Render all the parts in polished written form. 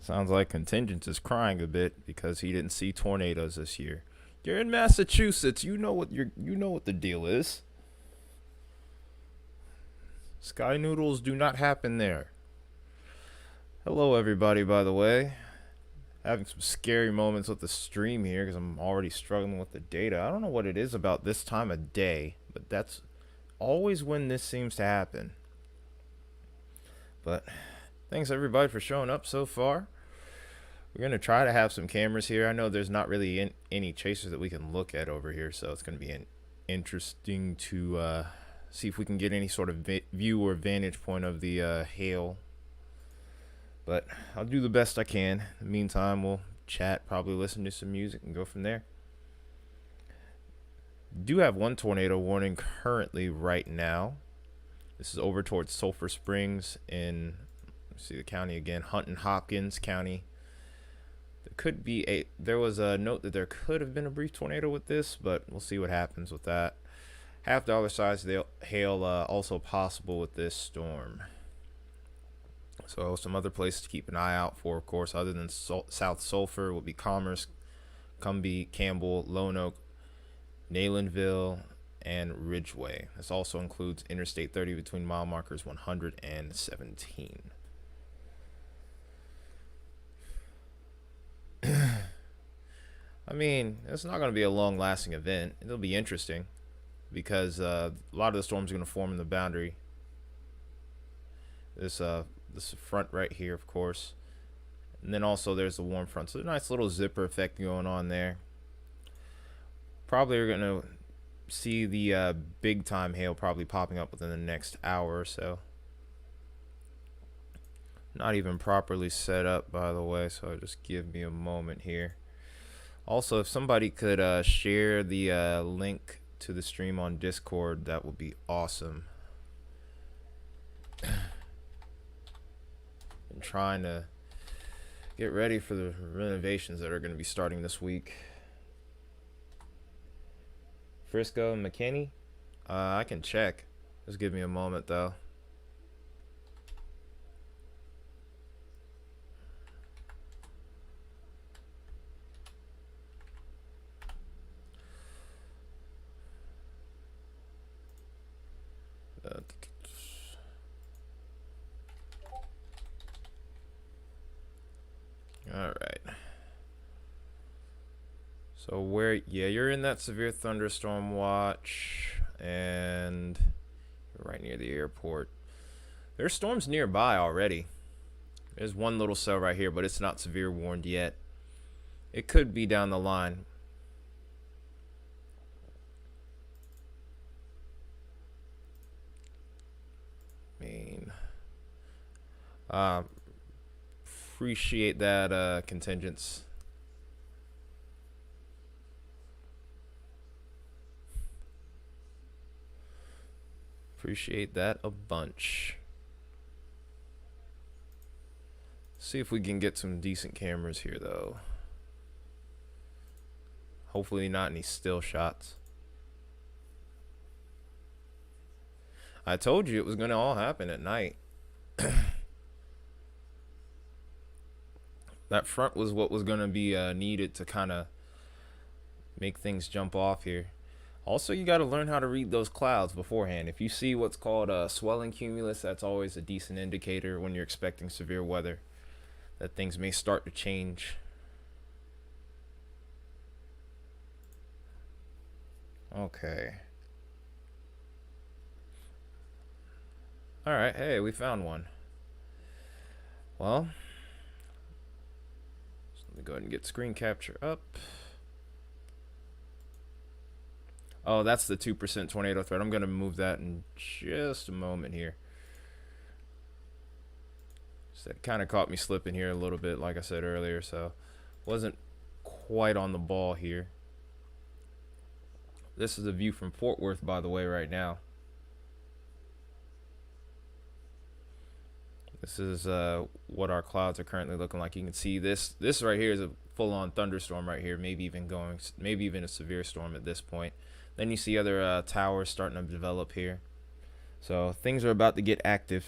Sounds like Contingent is crying a bit because he didn't see tornadoes this year. You're in Massachusetts. You know what the deal is. Sky noodles do not happen there. Hello, everybody. By the way, having some scary moments with the stream here because I'm already struggling with the data. I don't know what it is about this time of day, but that's always when this seems to happen. But thanks everybody for showing up so far. We're going to try to have some cameras here. I know there's not really any chasers that we can look at over here, so it's going to be interesting to see if we can get any sort of view or vantage point of the hail. But I'll do the best I can. In the meantime, we'll chat, probably listen to some music, and go from there. Do have one tornado warning currently right now. This is over towards Sulphur Springs in, let's see the county again, Hunt and Hopkins County. There was a note that there could have been a brief tornado with this, but we'll see what happens with that. $half size hail also possible with this storm. So some other places to keep an eye out for, of course, other than South Sulphur, would be Commerce, Cumbie, Campbell, Lone Oak, Naylandville, and Ridgeway. This also includes Interstate 30 between mile markers 100 and 17. I mean, it's not going to be a long-lasting event. It'll be interesting because a lot of the storms are going to form in the boundary. This front right here, of course, and then also there's the warm front. So a nice little zipper effect going on there. Probably are going to see the big-time hail probably popping up within the next hour or so. Not even properly set up, by the way, so just give me a moment here. Also, if somebody could share the link to the stream on Discord, that would be awesome. I'm trying to get ready for the renovations that are going to be starting this week. Frisco and McKinney? I can check. Just give me a moment, though. All right. So you're in that severe thunderstorm watch, and you're right near the airport. There's storms nearby already. There's one little cell right here, but it's not severe warned yet. It could be down the line. Appreciate that contingents. Appreciate that a bunch. See if we can get some decent cameras here, though. Hopefully not any still shots. I told you it was going to all happen at night. That front was what was going to be needed to kind of make things jump off here. Also, you got to learn how to read those clouds beforehand. If you see what's called a swelling cumulus, that's always a decent indicator when you're expecting severe weather, that things may start to change. Okay. All right. Hey, we found one. Well, let me go ahead and get screen capture up. Oh, that's the 2% tornado threat. I'm going to move that in just a moment here. So that kind of caught me slipping here a little bit, like I said earlier, so wasn't quite on the ball here. This is a view from Fort Worth, by the way, right now. This is what our clouds are currently looking like. You can see this right here is a full-on thunderstorm right here, maybe even a severe storm at this point. Then you see other towers starting to develop here. So things are about to get active.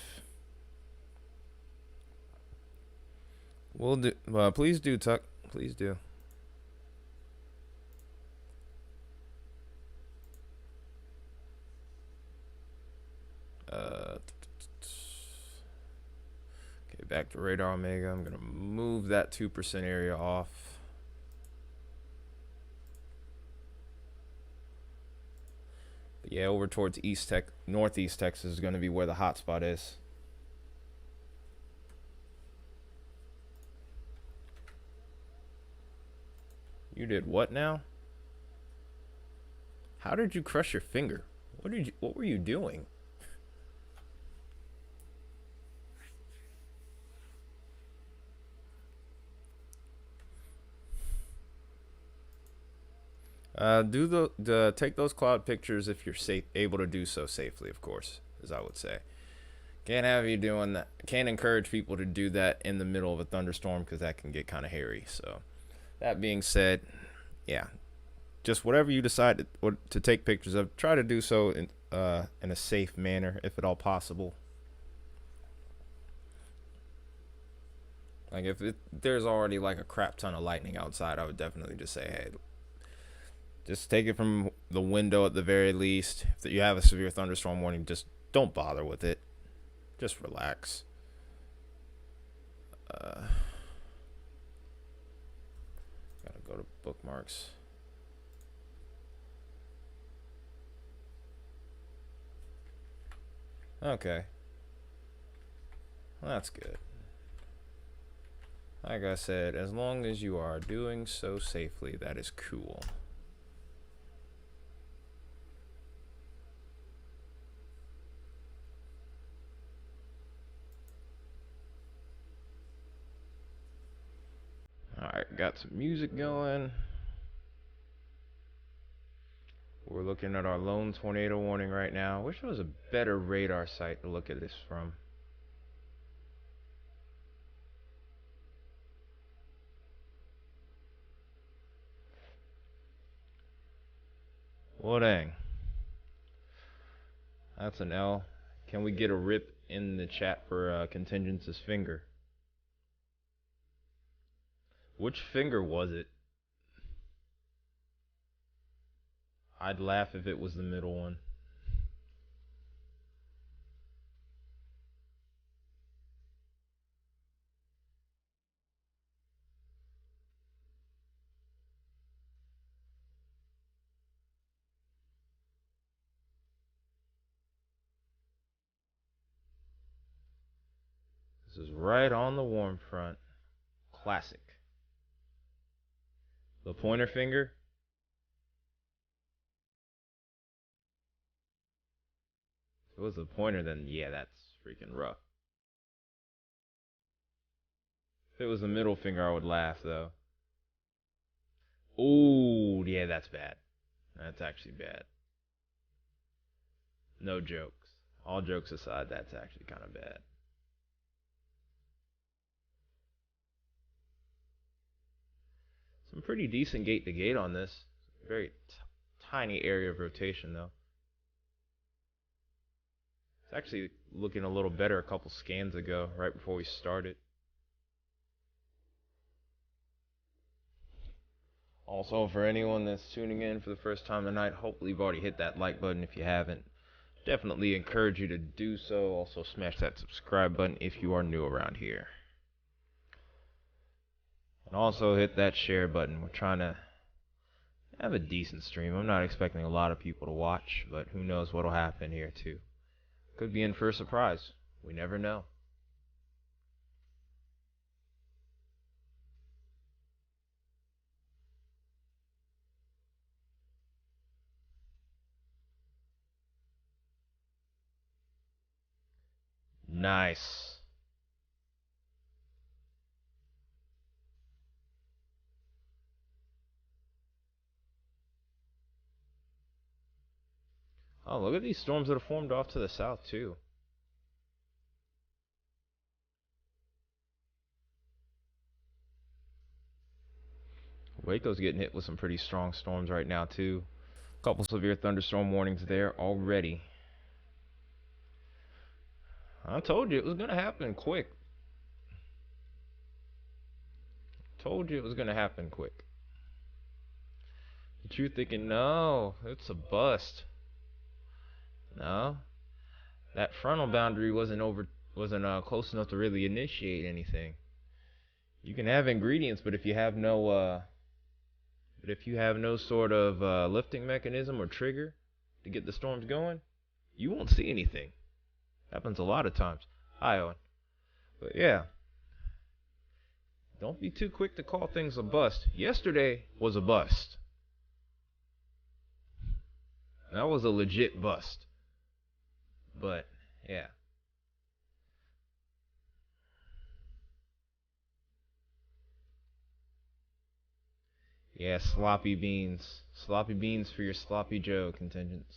We'll do. Please do, Tuck. Please do. Uh, okay, back to radar omega. I'm gonna move that 2% area off. But yeah, over towards northeast Texas is gonna be where the hotspot is. You did what now? How did you crush your finger? What were you doing? Do the take those cloud pictures if you're able to do so safely, of course, as I would say. Can't have you doing that. Can't encourage people to do that in the middle of a thunderstorm because that can get kind of hairy. So, that being said, yeah, just whatever you decide to take pictures of, try to do so in a safe manner, if at all possible. Like if there's already like a crap ton of lightning outside, I would definitely just say, hey, just take it from the window at the very least. If you have a severe thunderstorm warning, just don't bother with it. Just relax. Uh, Gotta go to bookmarks. Okay. Well, that's good. Like I said, as long as you are doing so safely, that is cool. Alright, got some music going. We're looking at our lone tornado warning right now. Wish there was a better radar site to look at this from. Well, dang. That's an L. Can we get a rip in the chat for Contingence's finger? Which finger was it? I'd laugh if it was the middle one. This is right on the warm front. Classic. The pointer finger? If it was the pointer, then yeah, that's freaking rough. If it was the middle finger, I would laugh, though. Ooh, yeah, that's bad. That's actually bad. No jokes. All jokes aside, that's actually kind of bad. Some pretty decent gate to gate on this. Very tiny area of rotation, though. It's actually looking a little better a couple scans ago, right before we started. Also, for anyone that's tuning in for the first time tonight, hopefully you've already hit that like button if you haven't. Definitely encourage you to do so. Also, smash that subscribe button if you are new around here. And also hit that share button. We're trying to have a decent stream. I'm not expecting a lot of people to watch, but who knows what'll happen here, too. Could be in for a surprise. We never know. Nice. Oh, look at these storms that have formed off to the south, too. Waco's getting hit with some pretty strong storms right now, too. Couple severe thunderstorm warnings there already. I told you it was going to happen quick. Told you it was gonna happen quick. But you're thinking, no, it's a bust. No, that frontal boundary wasn't close enough to really initiate anything. You can have ingredients, but if you have no sort of lifting mechanism or trigger to get the storms going, you won't see anything. Happens a lot of times. Hi, Owen. But yeah, don't be too quick to call things a bust. Yesterday was a bust. That was a legit bust. But yeah. Yeah, sloppy beans. Sloppy beans for your sloppy Joe contingents.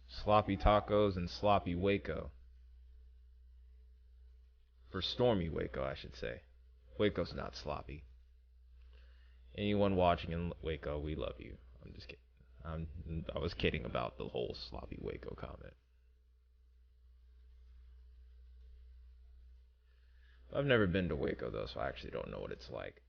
Sloppy tacos and sloppy Waco. For stormy Waco, I should say. Waco's not sloppy. Anyone watching in Waco, we love you. I'm just kidding. I was kidding about the whole sloppy Waco comment. I've never been to Waco though, so I actually don't know what it's like.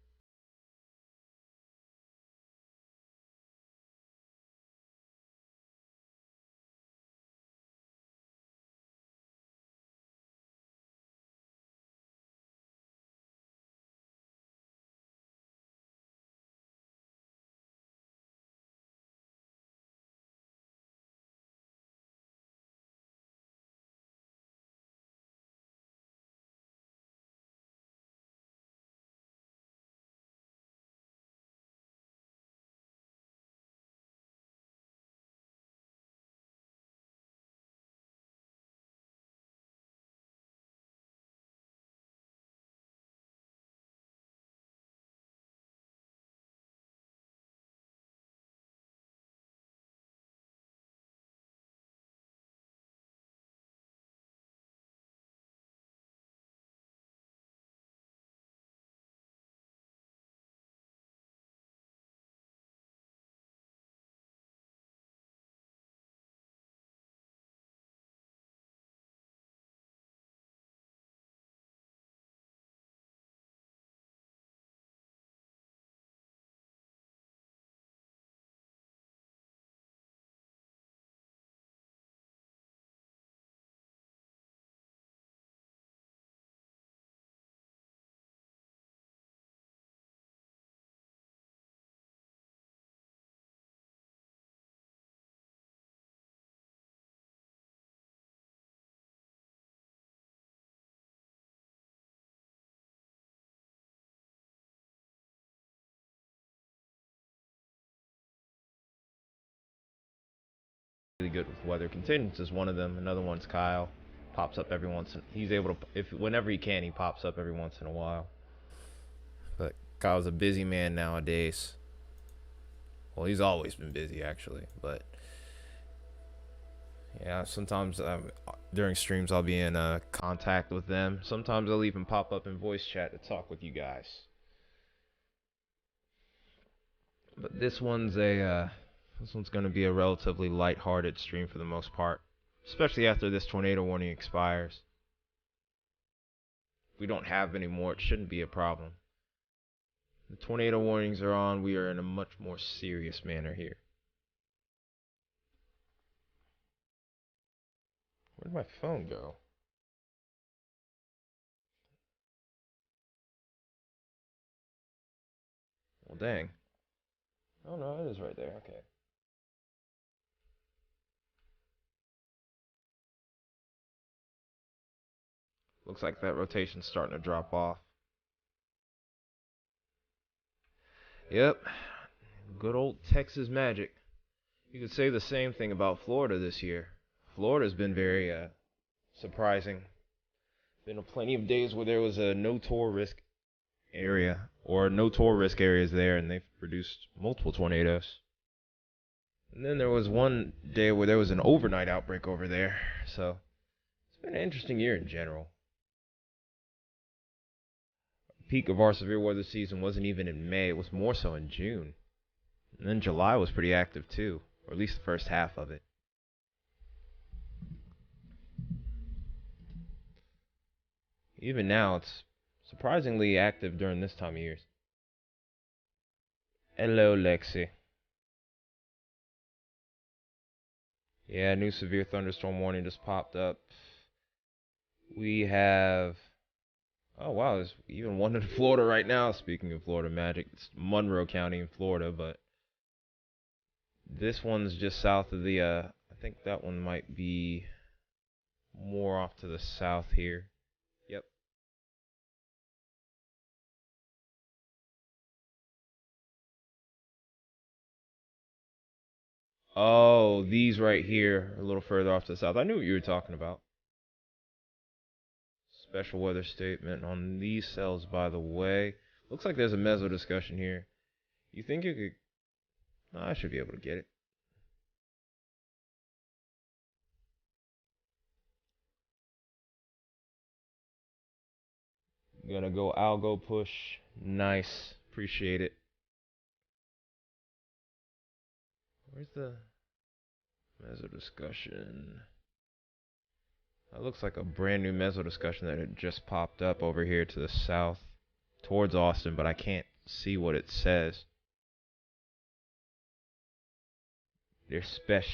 Really good with weather contingents is one of them. Another one's Kyle. Pops up every once in he's able to if whenever he can he pops up every once in a while. But Kyle's a busy man nowadays. Well, he's always been busy actually, but yeah, sometimes during streams I'll be in contact with them. Sometimes I'll even pop up in voice chat to talk with you guys. But this one's going to be a relatively light-hearted stream for the most part, especially after this tornado warning expires. If we don't have any more, it shouldn't be a problem. The tornado warnings are on. We are in a much more serious manner here. Where'd my phone go? Well, dang. Oh no, it is right there. Okay. Looks like that rotation's starting to drop off. Yep. Good old Texas magic. You could say the same thing about Florida this year. Florida's been very surprising. Been plenty of days where there was a no tour risk area or no tour risk areas there, and they've produced multiple tornadoes. And then there was one day where there was an overnight outbreak over there. So it's been an interesting year in general. Peak of our severe weather season wasn't even in May; it was more so in June. And then July was pretty active too. or at least the first half of it. Even now, it's surprisingly active during this time of year. Hello, Lexi. Yeah, new severe thunderstorm warning just popped up. We have. Oh, wow, there's even one in Florida right now. Speaking of Florida Magic, it's Monroe County in Florida, but this one's just south of the. I think that one might be more off to the south here. Yep. Oh, these right here, a little further off to the south. I knew what you were talking about. Special weather statement on these cells, by the way. Looks like there's a meso discussion here. You think you could... No, I should be able to get it. Gonna go algo push. Nice. Appreciate it. Where's the meso discussion? That looks like a brand new meso discussion that had just popped up over here to the south towards Austin, but I can't see what it says. They're spec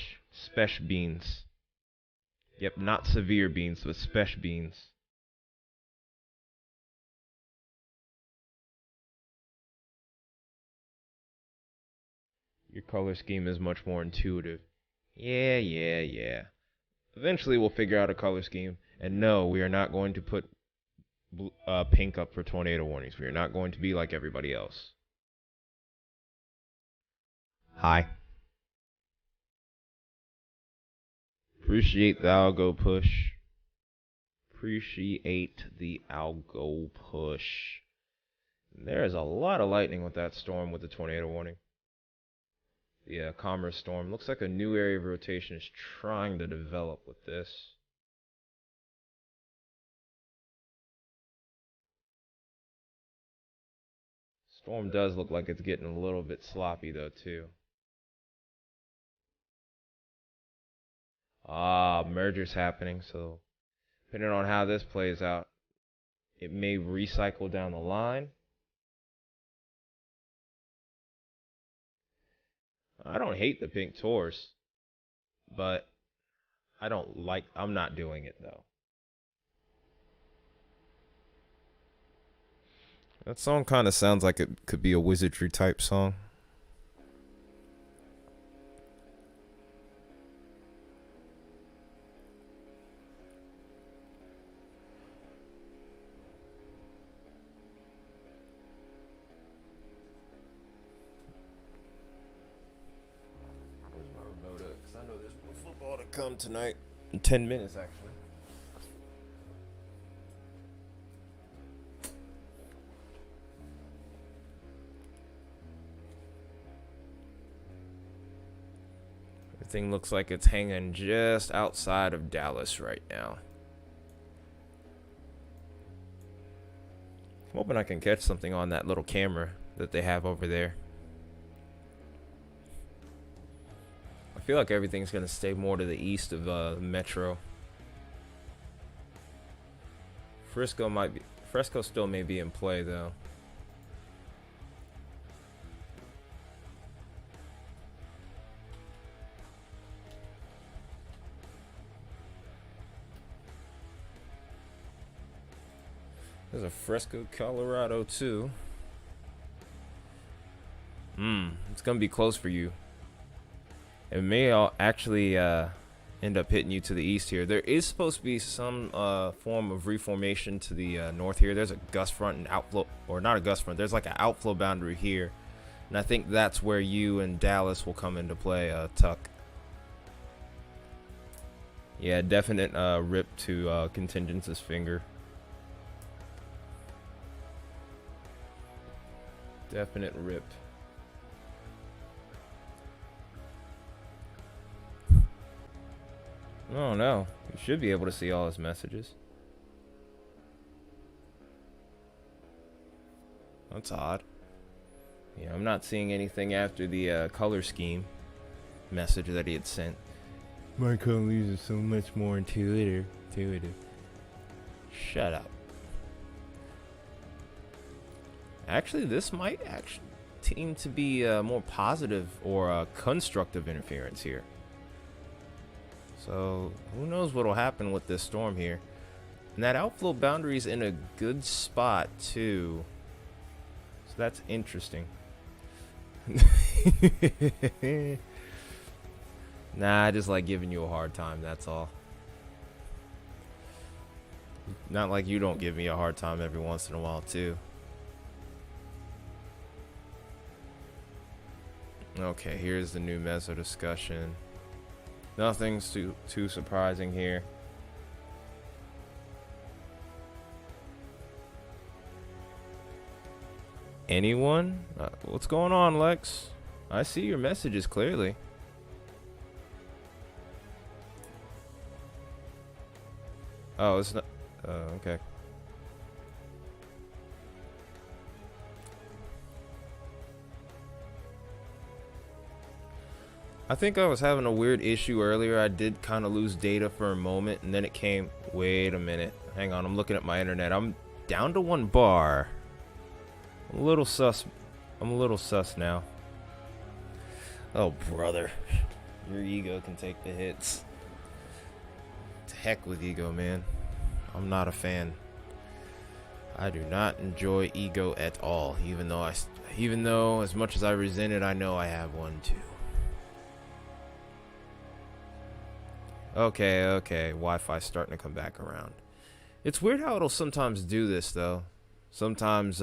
beans. Yep, not severe beans, but spec beans. Your color scheme is much more intuitive. Yeah. Eventually we'll figure out a color scheme. And no, we are not going to put pink up for tornado warnings. We are not going to be like everybody else. Hi. Appreciate the algo push. Appreciate the algo push. There is a lot of lightning with that storm with the tornado warning. The Commerce storm. Looks like a new area of rotation is trying to develop with this. Storm does look like it's getting a little bit sloppy though too. Merger's happening, so depending on how this plays out, it may recycle down the line. I don't hate the pink Taurus, but I'm not doing it though. That song kind of sounds like it could be a wizardry type song. Where's my remote at? Because I know there's more football to come tonight. In 10 minutes, actually. Everything looks like it's hanging just outside of Dallas right now. I'm hoping I can catch something on that little camera that they have over there. I feel like everything's going to stay more to the east of Metro. Fresco still may be in play though. There's a Fresco, Colorado too. It's gonna be close for you. It may actually end up hitting you to the east here. There is supposed to be some form of reformation to the north here. There's a gust front and outflow, or not a gust front. There's like an outflow boundary here, and I think that's where you and Dallas will come into play. Tuck. Yeah, definite rip to Contingence's finger. Definite rip. Oh no, you should be able to see all his messages. That's odd. Yeah, I'm not seeing anything after the color scheme. message that he had sent. My colleagues are so much more intuitive. Shut up. Actually, this might actually seem to be more positive or constructive interference here. So who knows what'll happen with this storm here. And that outflow boundary is in a good spot too. So that's interesting. Nah, I just like giving you a hard time, that's all. Not like you don't give me a hard time every once in a while too. Okay, here's the new meso discussion. Nothing's too surprising here. Anyone? What's going on, Lex? I see your messages clearly. Oh, it's not. Okay. I think I was having a weird issue earlier. I did kind of lose data for a moment, and then it came. Wait a minute. Hang on. I'm looking at my internet. I'm down to 1 bar. I'm a little sus. I'm a little sus now. Oh, brother. Your ego can take the hits. To heck with ego, man. I'm not a fan. I do not enjoy ego at all. Even though as much as I resent it, I know I have one too. Okay. Wi-Fi's starting to come back around. It's weird how it'll sometimes do this, though. Sometimes,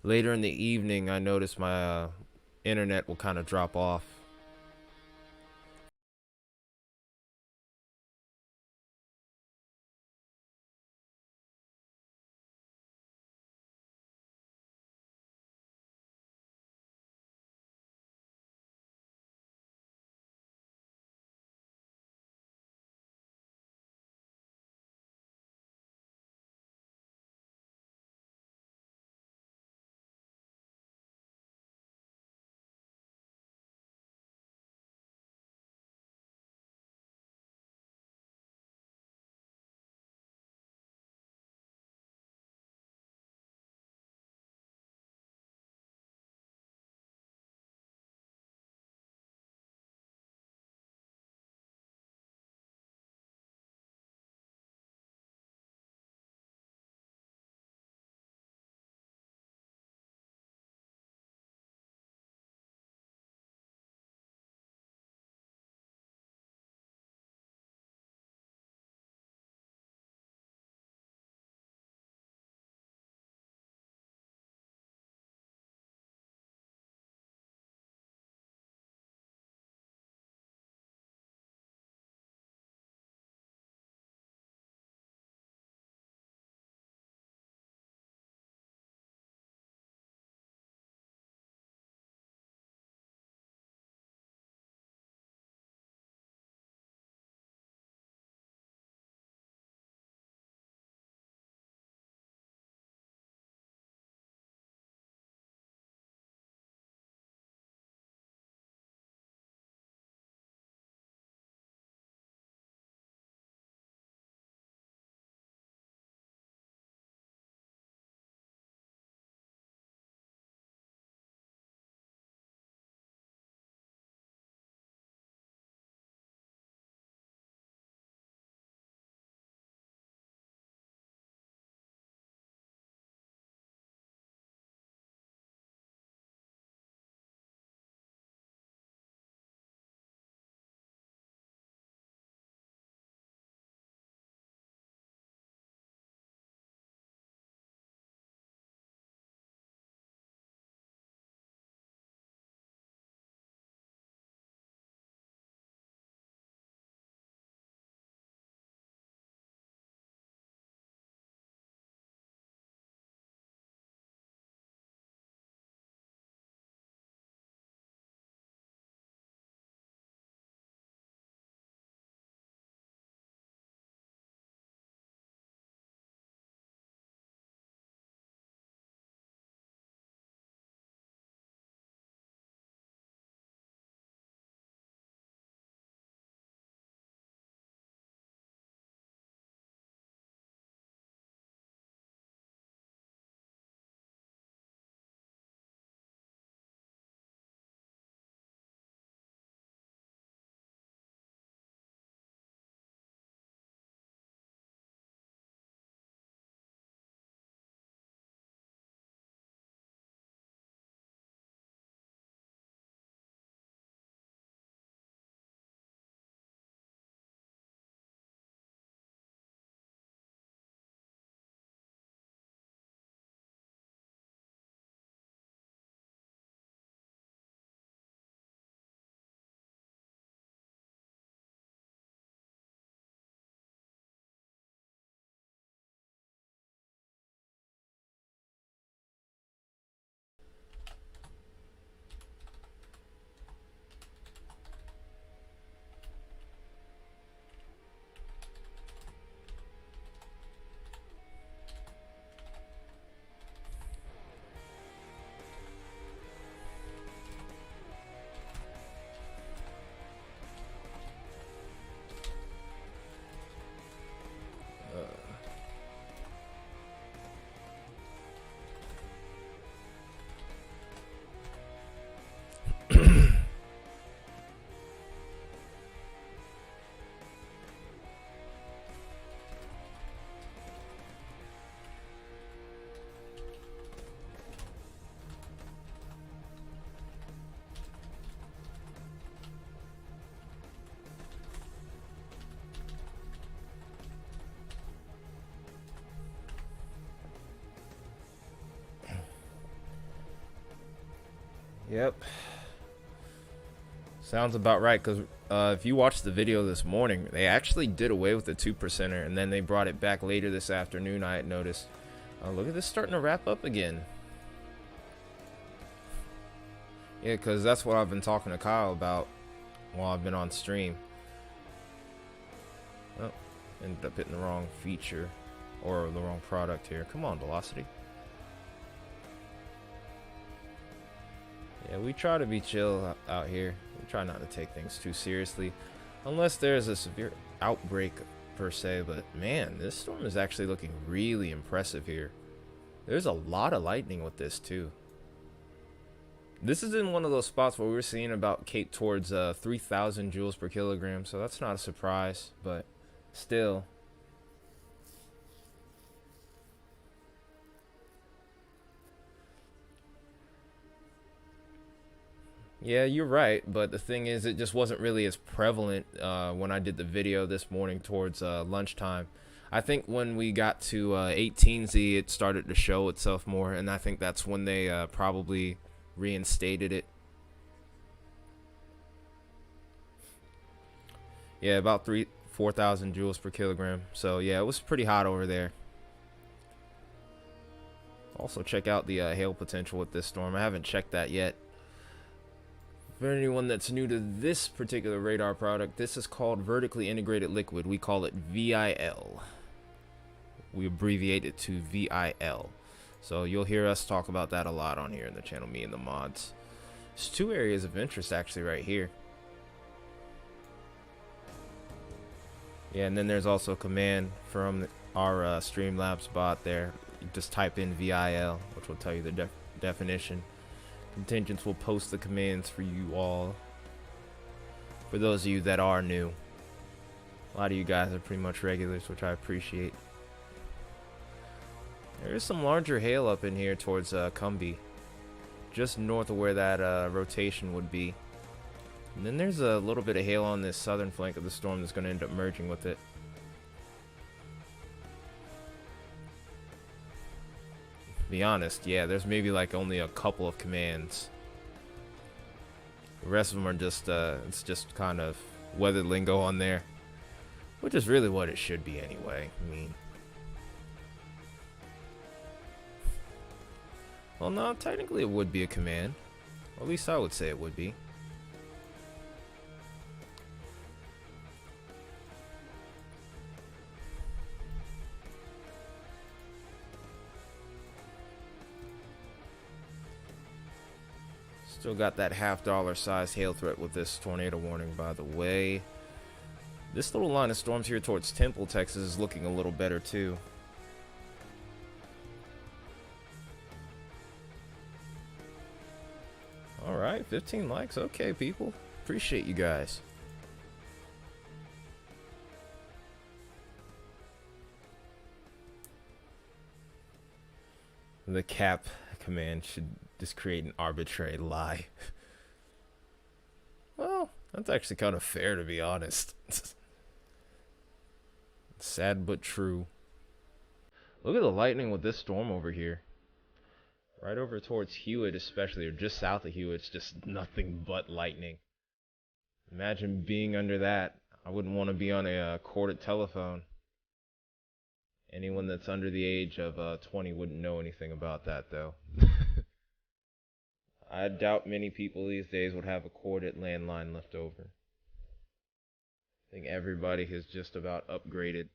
later in the evening, I notice my, internet will kind of drop off. Yep. Sounds about right, because if you watched the video this morning, they actually did away with the 2%er, and then they brought it back later this afternoon, I had noticed. Look at this starting to wrap up again. Yeah, because that's what I've been talking to Kyle about while I've been on stream. Oh, ended up hitting the wrong feature, or the wrong product here. Come on, Velocity. Yeah, we try to be chill out here. We try not to take things too seriously, unless there's a severe outbreak per se. But man, this storm is actually looking really impressive here. There's a lot of lightning with this too. This is in one of those spots where we're seeing about Cape towards 3,000 joules per kilogram, so that's not a surprise, but still. Yeah, you're right, but the thing is, it just wasn't really as prevalent when I did the video this morning towards lunchtime. I think when we got to 18Z, it started to show itself more, and I think that's when they probably reinstated it. Yeah, about 4,000 joules per kilogram. So yeah, it was pretty hot over there. Also check out the hail potential with this storm. I haven't checked that yet. For anyone that's new to this particular radar product, this is called vertically integrated liquid. We call it VIL. We abbreviate it to VIL. So you'll hear us talk about that a lot on here in the channel, me and the mods. There's two areas of interest actually right here. Yeah, and then there's also a command from our Streamlabs bot there. You just type in VIL, which will tell you the definition. Contingents will post the commands for you all. For those of you that are new. A lot of you guys are pretty much regulars, which I appreciate. There is some larger hail up in here towards Cumbie. Just north of where that rotation would be. And then there's a little bit of hail on this southern flank of the storm that's going to end up merging with it. To be honest, yeah, there's maybe like only a couple of commands. The rest of them are just, it's just kind of weather lingo on there. Which is really what it should be anyway. I mean, well, no, technically it would be a command. Or at least I would say it would be. Still got that $half size hail threat with this tornado warning, by the way. This little line of storms here towards Temple, Texas is looking a little better too. Alright, 15 likes. Okay, people. Appreciate you guys. The cap command should just create an arbitrary lie. Well, that's actually kind of fair, to be honest. Sad but true. Look at the lightning with this storm over here. Right over towards Hewitt especially, or just south of Hewitt, it's just nothing but lightning. Imagine being under that. I wouldn't want to be on a corded telephone. Anyone that's under the age of 20 wouldn't know anything about that, though. I doubt many people these days would have a corded landline left over. I think everybody has just about upgraded.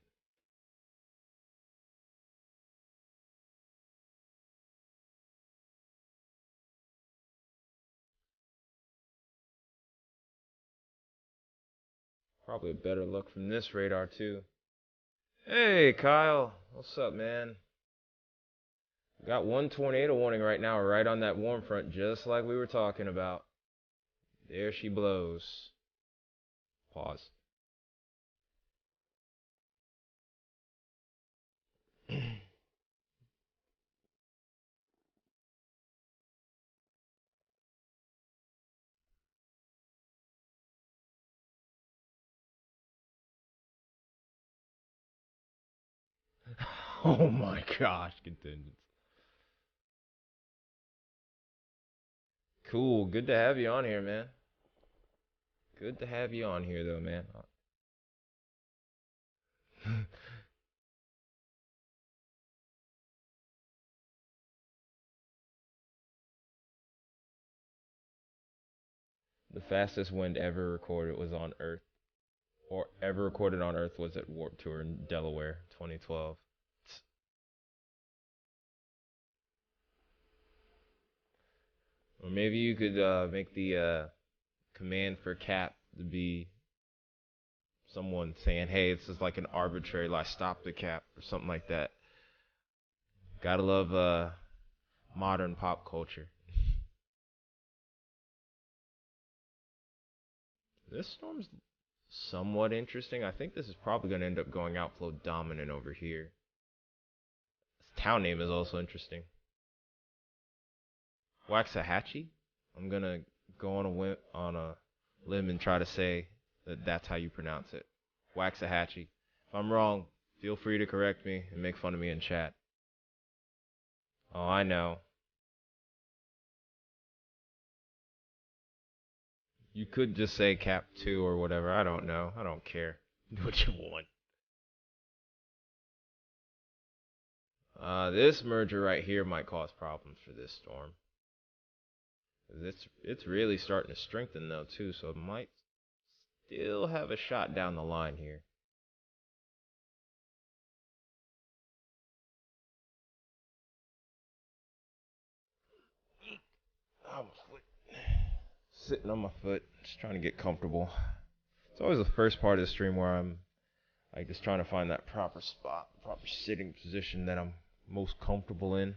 Probably better luck from this radar, too. Hey, Kyle. What's up, man? Got one tornado warning right now, right on that warm front, just like we were talking about. There she blows. Pause. Oh my gosh, contingents. Cool. Good to have you on here, man. Good to have you on here, though, man. The fastest wind ever recorded was on Earth, or ever recorded on Earth was at Warp Tour in Delaware, 2012. Or maybe you could make the command for Cap to be someone saying, "Hey, this is like an arbitrary lie. Stop the Cap," or something like that. Gotta love modern pop culture. This storm's somewhat interesting. I think this is probably going to end up going outflow dominant over here. This town name is also interesting. Waxahachie. I'm gonna go on a limb and try to say that that's how you pronounce it. Waxahachie. If I'm wrong, feel free to correct me and make fun of me in chat. Oh, I know. You could just say Cap 2 or whatever. I don't know. I don't care. Do what you want. This merger right here might cause problems for this storm. It's really starting to strengthen though too, so it might still have a shot down the line here. Oh, my foot. Sitting on my foot, just trying to get comfortable. It's always the first part of the stream where I'm like just trying to find that proper spot, proper sitting position that I'm most comfortable in.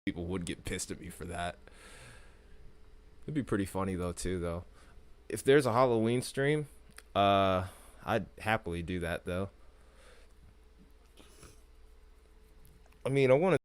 People would get pissed at me for that. It'd be pretty funny though too though. If there's a Halloween stream, I'd happily do that though. I mean, I want to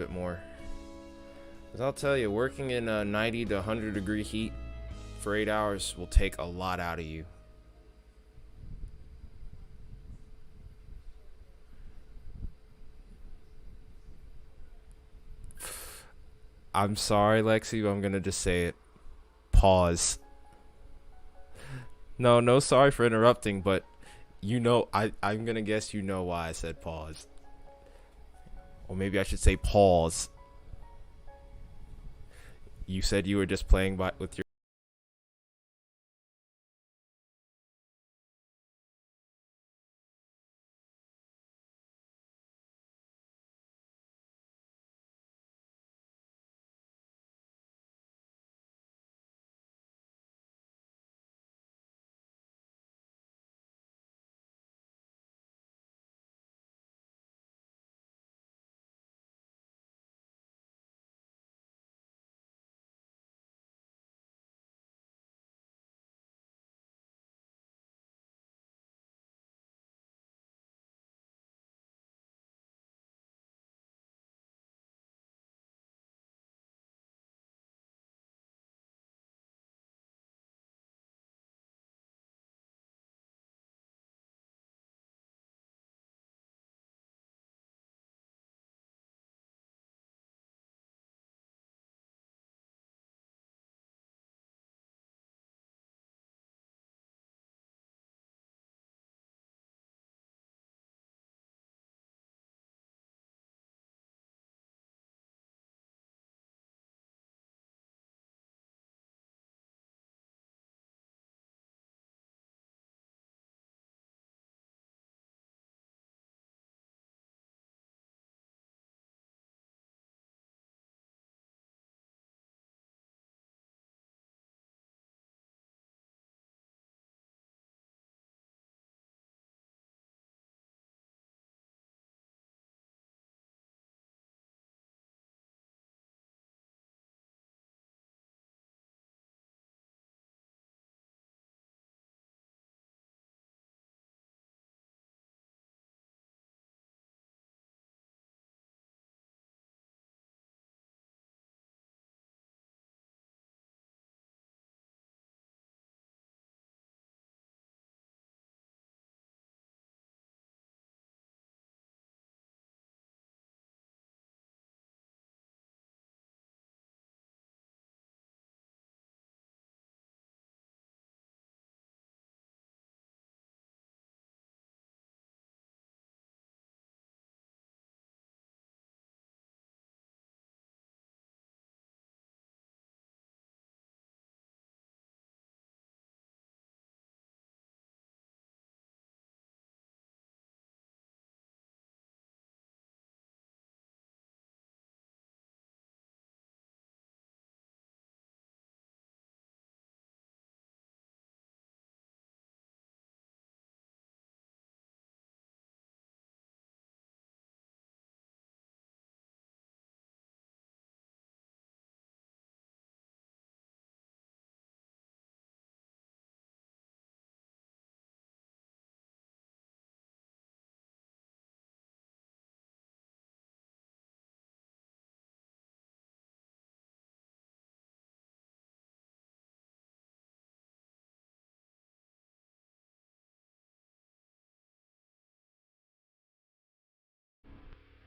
bit more. 'Cause I'll tell you, working in 90 to 100 degree heat for 8 hours will take a lot out of you. I'm sorry, Lexi, but I'm gonna just say it. Pause. No, no, sorry for interrupting, but I'm gonna guess you know why I said pause. Or maybe I should say pause. You said you were just playing with your.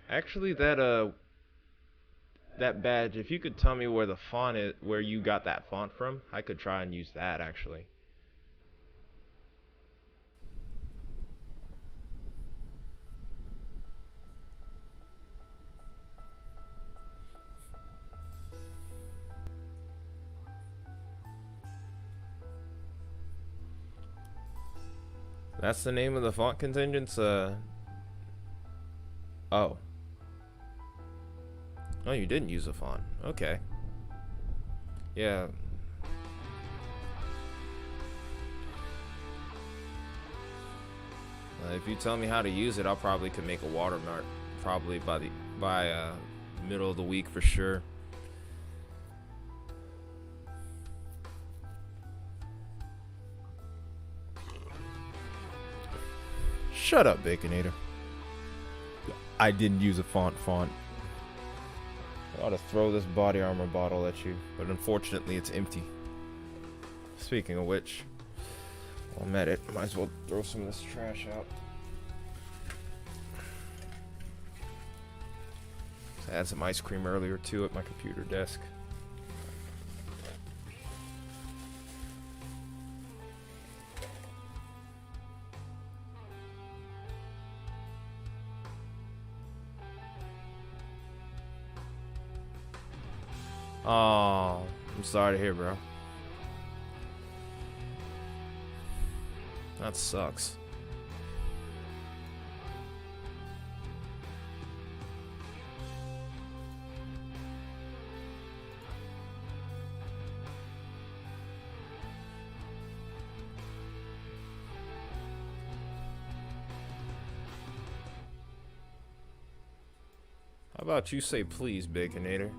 Actually, that badge. If you could tell me where the font is, where you got that font from, I could try and use that actually. That's the name of the font contingents. Oh. Oh, you didn't use a font. Okay. Yeah. If you tell me how to use it, I'll probably could make a watermark. Probably by middle of the week for sure. Shut up, Baconator. I didn't use a font. I ought to throw this body armor bottle at you, but unfortunately it's empty. Speaking of which, while I'm at it, might as well throw some of this trash out. I had some ice cream earlier too at my computer desk. Oh, I'm sorry to hear, bro. That sucks. How about you say please, Baconator?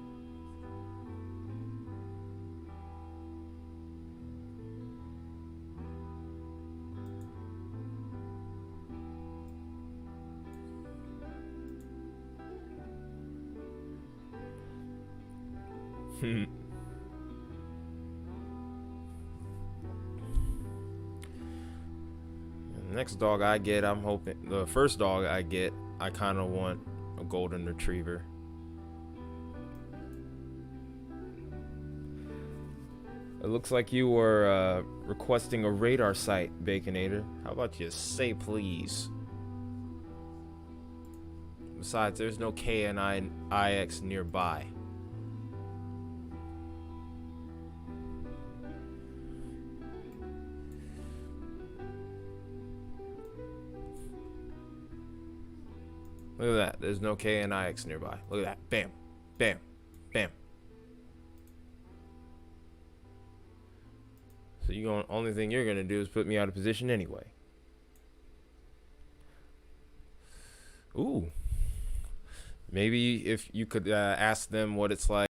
The next dog I get, I'm hoping. The first dog I get, I kind of want a golden retriever. It looks like you were requesting a radar site, Baconator. How about you say please? Besides, there's no KNIX nearby. Look at that. There's no KNIX nearby. Look at that. Bam. Bam. Bam. So only thing you're gonna do is put me out of position anyway. Ooh. Maybe if you could ask them what it's like.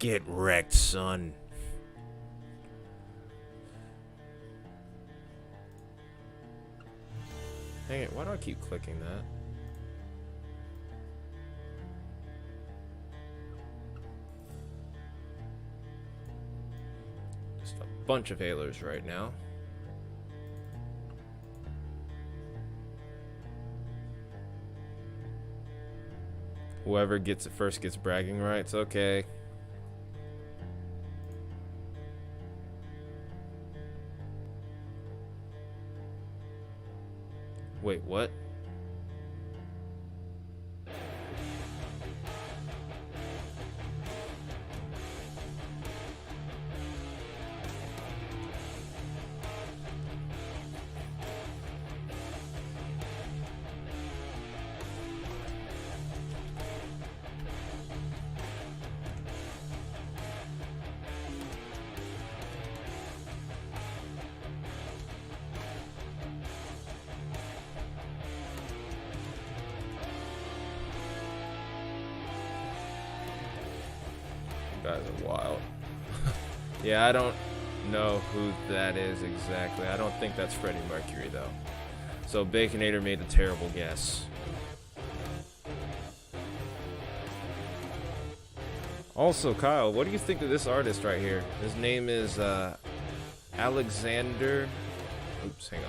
Get wrecked, son. Dang it, why do I keep clicking that? Just a bunch of hailers right now. Whoever gets it first gets bragging rights. Okay. Wait, what? You guys are wild. Yeah, I don't know who that is exactly. I don't think that's Freddie Mercury, though. So Baconator made a terrible guess. Also, Kyle, what do you think of this artist right here? His name is Alexander. Oops, hang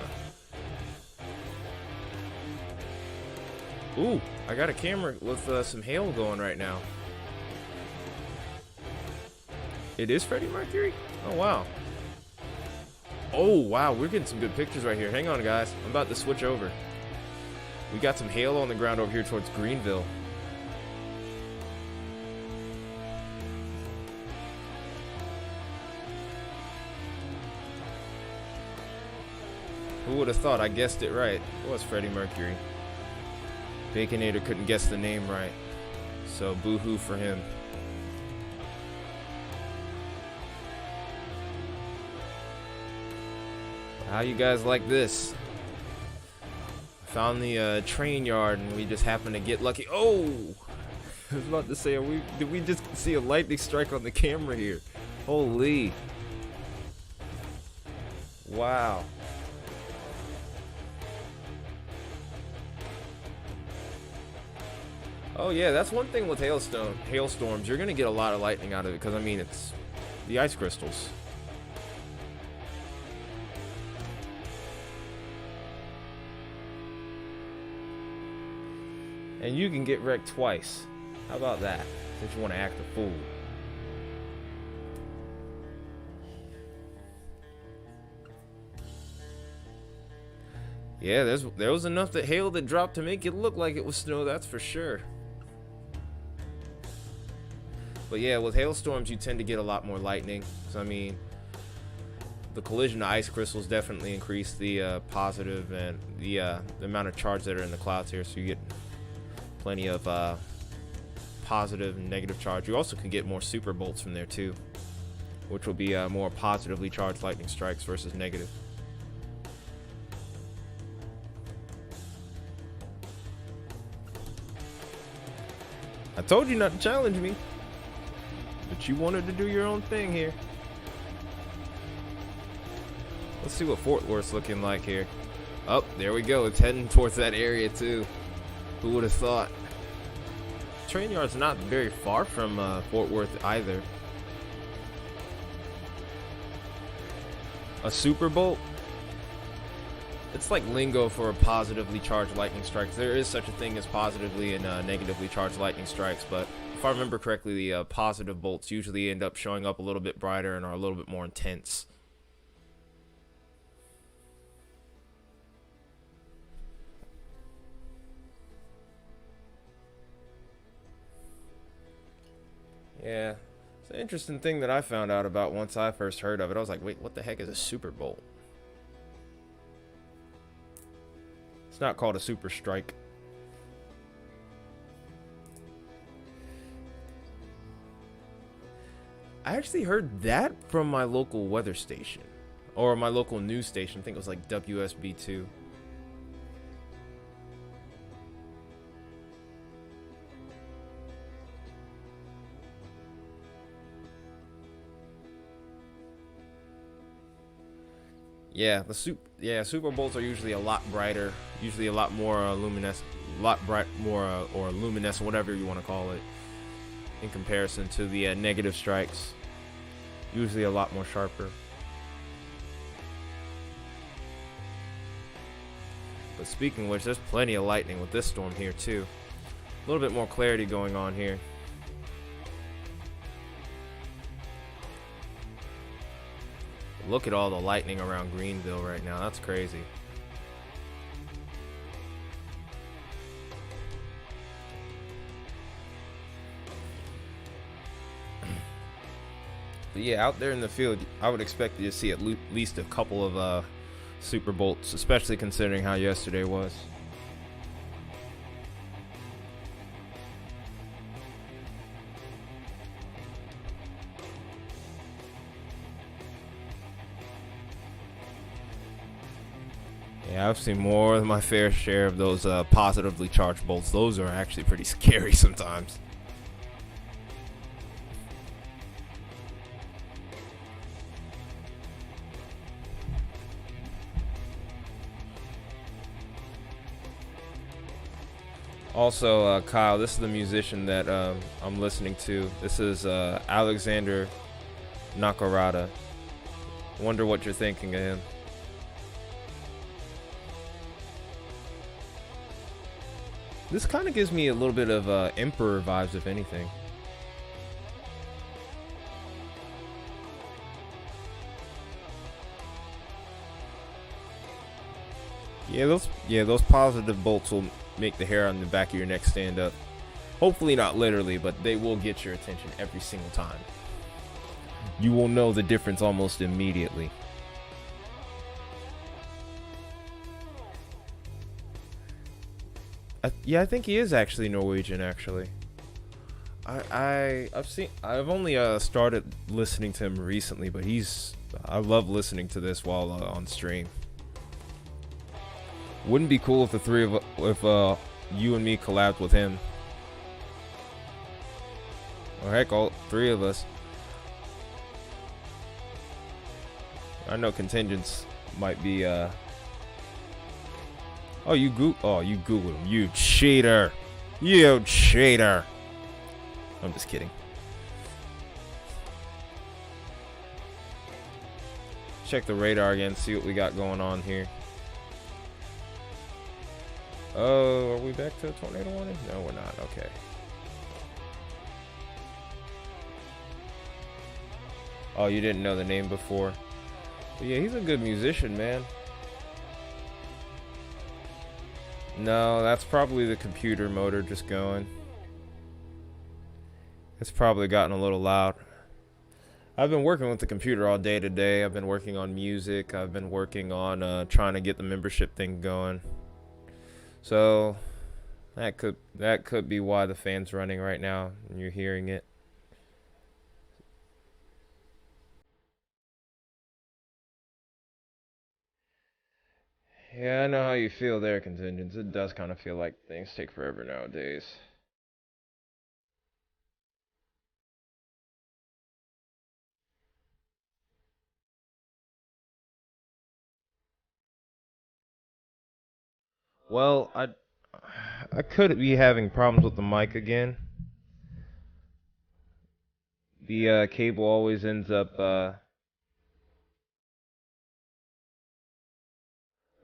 on. Ooh, I got a camera with some hail going right now. It is Freddie Mercury? Oh, wow. Oh, wow, we're getting some good pictures right here. Hang on, guys. I'm about to switch over. We got some hail on the ground over here towards Greenville. Who would have thought? I guessed it right. It was Freddie Mercury. Baconator couldn't guess the name right. So, boo-hoo for him. How you guys like this? Found the train yard and we just happened to get lucky. Oh! I was about to say, did we just see a lightning strike on the camera here? Holy. Wow. Oh yeah, that's one thing with hailstorms. You're gonna get a lot of lightning out of it because I mean it's the ice crystals. And you can get wrecked twice. How about that? Since you want to act a fool. Yeah, there was enough hail that dropped to make it look like it was snow, that's for sure. But yeah, with hailstorms, you tend to get a lot more lightning. So I mean, the collision to ice crystals definitely increase the positive and the amount of charge that are in the clouds here. So you get plenty of positive and negative charge. You also can get more super bolts from there too, which will be more positively charged lightning strikes versus negative. I told you not to challenge me, but you wanted to do your own thing here. Let's see what Fort Worth's looking like here. Oh, there we go. It's heading towards that area too. Who would have thought? Train yard's not very far from Fort Worth either. A super bolt? It's like lingo for positively charged lightning strikes. There is such a thing as positively and negatively charged lightning strikes, but if I remember correctly, the positive bolts usually end up showing up a little bit brighter and are a little bit more intense. Yeah, it's an interesting thing that I found out about once I first heard of it. I was like, wait, what the heck is a super bolt? It's not called a super strike. I actually heard that from my local weather station. Or my local news station. I think it was like WSB2. Yeah, super bolts are usually a lot brighter, usually a lot more luminescent, lot bright more or luminescent, whatever you want to call it, in comparison to the negative strikes. Usually a lot more sharper. But speaking of which, there's plenty of lightning with this storm here too. A little bit more clarity going on here. Look at all the lightning around Greenville right now. That's crazy. But yeah, out there in the field, I would expect you to see at least a couple of super bolts, especially considering how yesterday was. Yeah, I've seen more than my fair share of those positively charged bolts. Those are actually pretty scary sometimes. Also, Kyle, this is the musician that I'm listening to. This is Alexander Nakarada. Wonder what you're thinking of him. This kind of gives me a little bit of Emperor vibes, if anything. Yeah, those positive bolts will make the hair on the back of your neck stand up. Hopefully not literally, but they will get your attention every single time. You will know the difference almost immediately. I think he is actually Norwegian. Actually, I've only started listening to him recently, but I love listening to this while on stream. Wouldn't be cool if the three of if you and me collabed with him. Or heck, all three of us. I know contingents might be Oh, you Googled him. You cheater. You cheater. I'm just kidding. Check the radar again, see what we got going on here. Oh, are we back to a tornado warning? No, we're not. Okay. Oh, you didn't know the name before. But yeah, he's a good musician, man. No, that's probably the computer motor just going. It's probably gotten a little loud. I've been working with the computer all day today. I've been working on music. I've been working on trying to get the membership thing going. So that could be why the fan's running right now and you're hearing it. Yeah, I know how you feel there, contingents. It does kind of feel like things take forever nowadays. Well, I could be having problems with the mic again. The cable always ends up.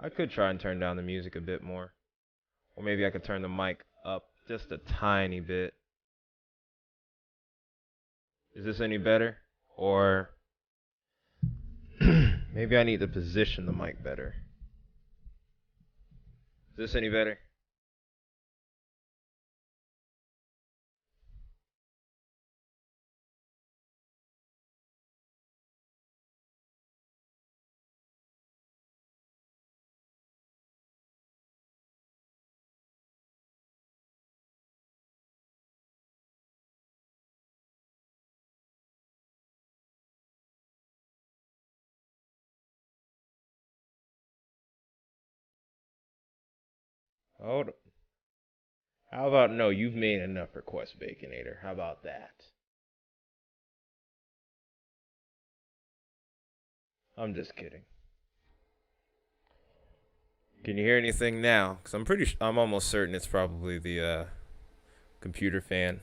I could try and turn down the music a bit more, or maybe I could turn the mic up just a tiny bit. Is this any better? Or maybe I need to position the mic better. Is this any better? Hold. How about no? You've made enough requests, Baconator. How about that? I'm just kidding. Can you hear anything now? Because I'm almost certain it's probably the computer fan.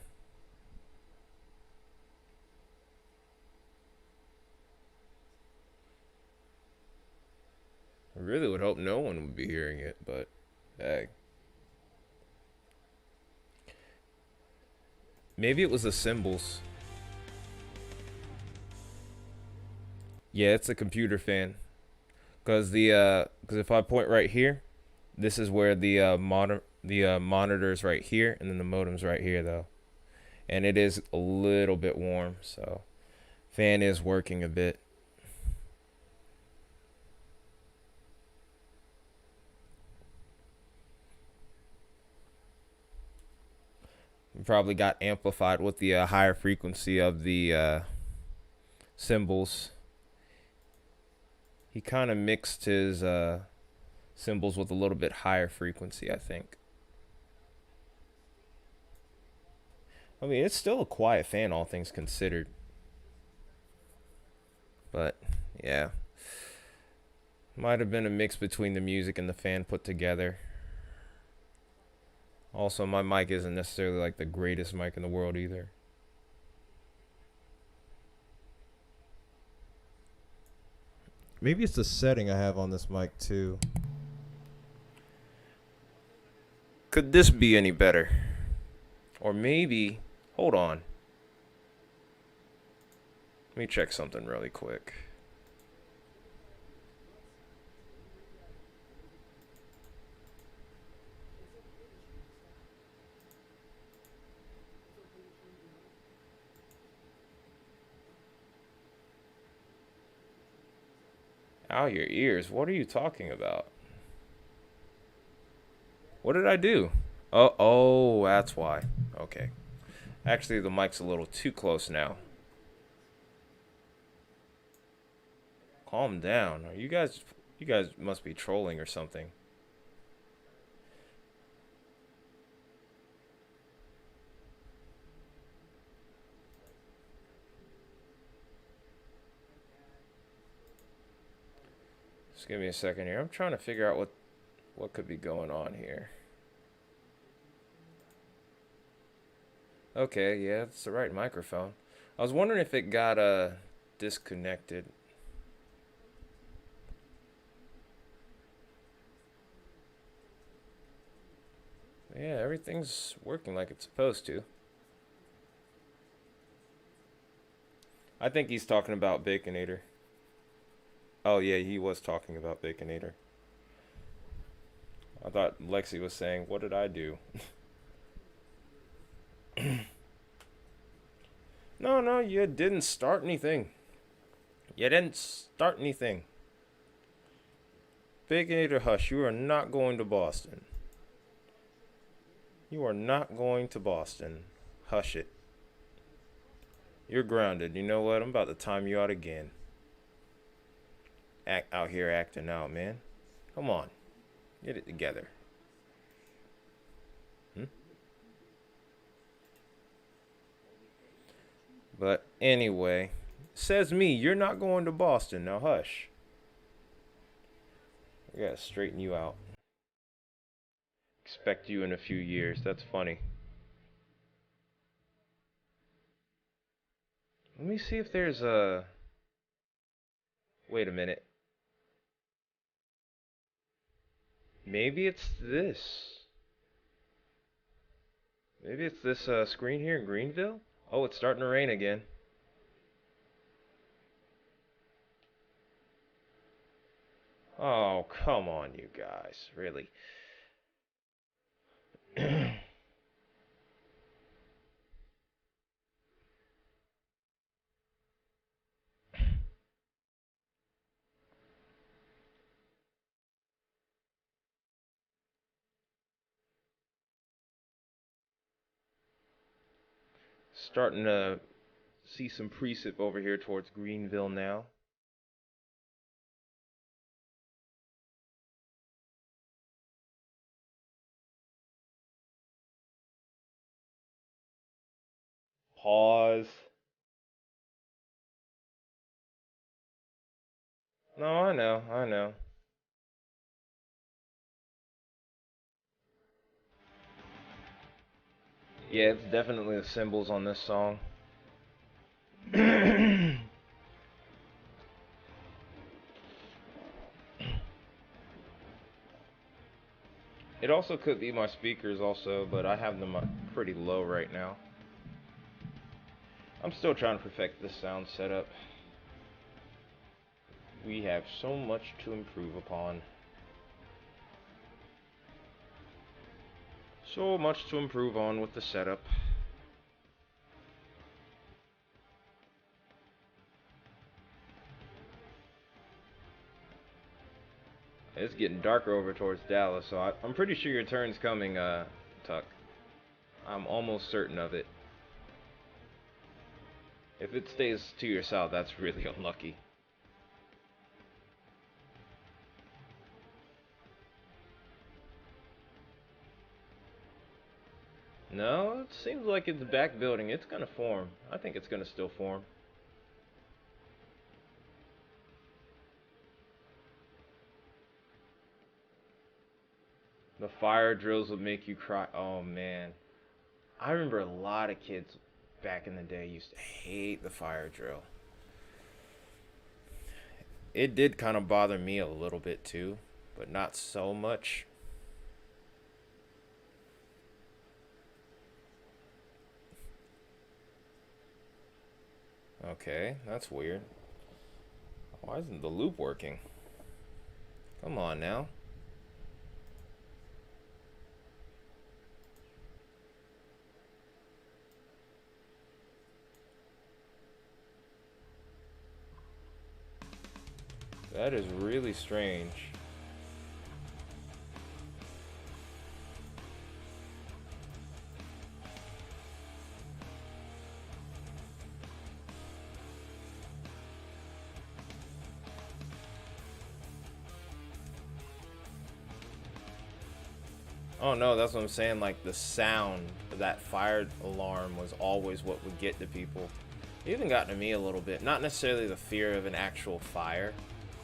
I really would hope no one would be hearing it, but hey. Maybe it was the cymbals. Yeah, it's a computer fan. Cause if I point right here, this is where the monitor's right here, and then the modem's right here though, and it is a little bit warm, so fan is working a bit. Probably got amplified with the higher frequency of the cymbals. He kind of mixed his cymbals with a little bit higher frequency, I think. I mean, it's still a quiet fan, all things considered. But yeah, might have been a mix between the music and the fan put together. Also, my mic isn't necessarily like the greatest mic in the world either. Maybe it's the setting I have on this mic too. Could this be any better? Or maybe, hold on. Let me check something really quick. Ow, your ears. What are you talking about? What did I do? Oh, that's why. Okay. Actually, the mic's a little too close now. Calm down. Are you guys must be trolling or something. Just give me a second here. I'm trying to figure out what could be going on here. Okay, yeah, it's the right microphone. I was wondering if it got disconnected. Yeah, everything's working like it's supposed to. I think he's talking about Baconator. Oh yeah, he was talking about Baconator. I thought Lexi was saying, "What did I do?" No, no, you didn't start anything. You didn't start anything. Baconator, hush. You are not going to Boston. You are not going to Boston. Hush it. You're grounded. You know what? I'm about to time you out again. Act out here acting out, man. Come on. Get it together. Hmm? But anyway, says me, you're not going to Boston. Now hush. I gotta straighten you out. Expect you in a few years. That's funny. Let me see if there's a. Wait a minute. Maybe it's this. Maybe it's this screen here in Greenville? Oh, it's starting to rain again. Oh, come on, you guys. Really. Starting to see some precip over here towards Greenville now. Pause. No, I know, I know. Yeah, it's definitely the cymbals on this song. It also could be my speakers also, but I have them pretty low right now. I'm still trying to perfect this sound setup. We have so much to improve upon. So much to improve on with the setup. It's getting darker over towards Dallas, so I'm pretty sure your turn's coming, Tuck. I'm almost certain of it. If it stays to your south, that's really unlucky. No, it seems like it's back building. It's gonna form. I think it's gonna still form. The fire drills would make you cry. Oh man. I remember a lot of kids back in the day used to hate the fire drill. It did kind of bother me a little bit too, but not so much. Okay, that's weird. Why isn't the loop working? Come on now. That is really strange. Oh no, that's what I'm saying. Like the sound of that fire alarm was always what would get to people. It even got to me a little bit. Not necessarily the fear of an actual fire.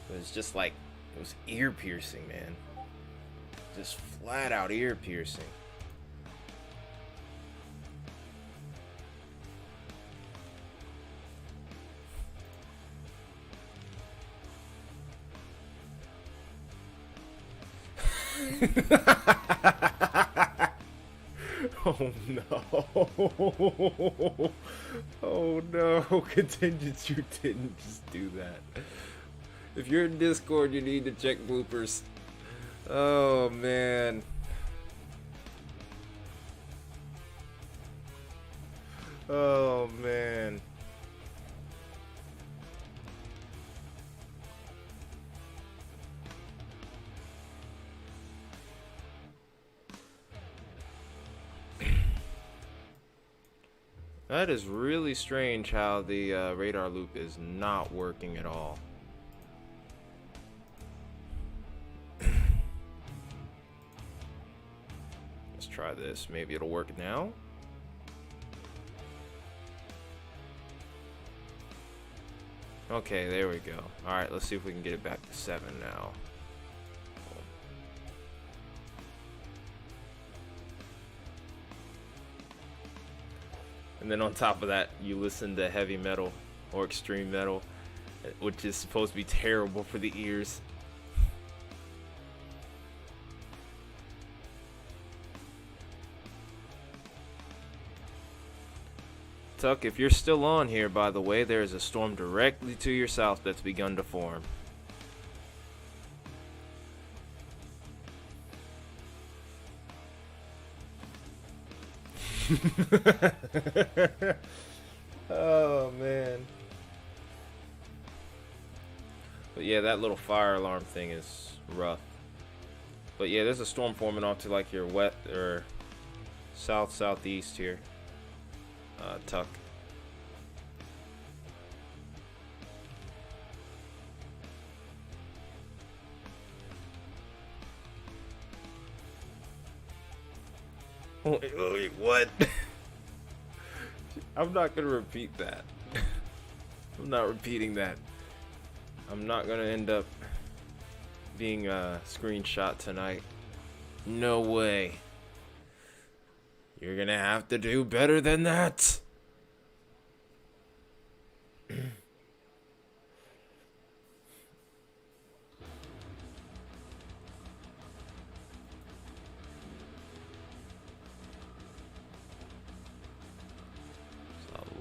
It was just like, it was ear piercing, man. Just flat out ear piercing. Oh no. Oh no. Contingent, you didn't just do that. If you're in Discord, you need to check bloopers. Oh man. Oh man. That is really strange how the radar loop is not working at all. Let's try this. Maybe it'll work now. Okay, there we go. Alright, let's see if we can get it back to 7 now. And then on top of that, you listen to heavy metal or extreme metal, which is supposed to be terrible for the ears. Tuck, if you're still on here, by the way, there is a storm directly to your south that's begun to form. Oh man. But yeah, that little fire alarm thing is rough. But yeah, there's a storm forming off to like your west or southeast here. Tuck. Wait, what? I'm not gonna repeat that. I'm not repeating that. I'm not gonna end up being screenshot tonight. No way. You're gonna have to do better than that. A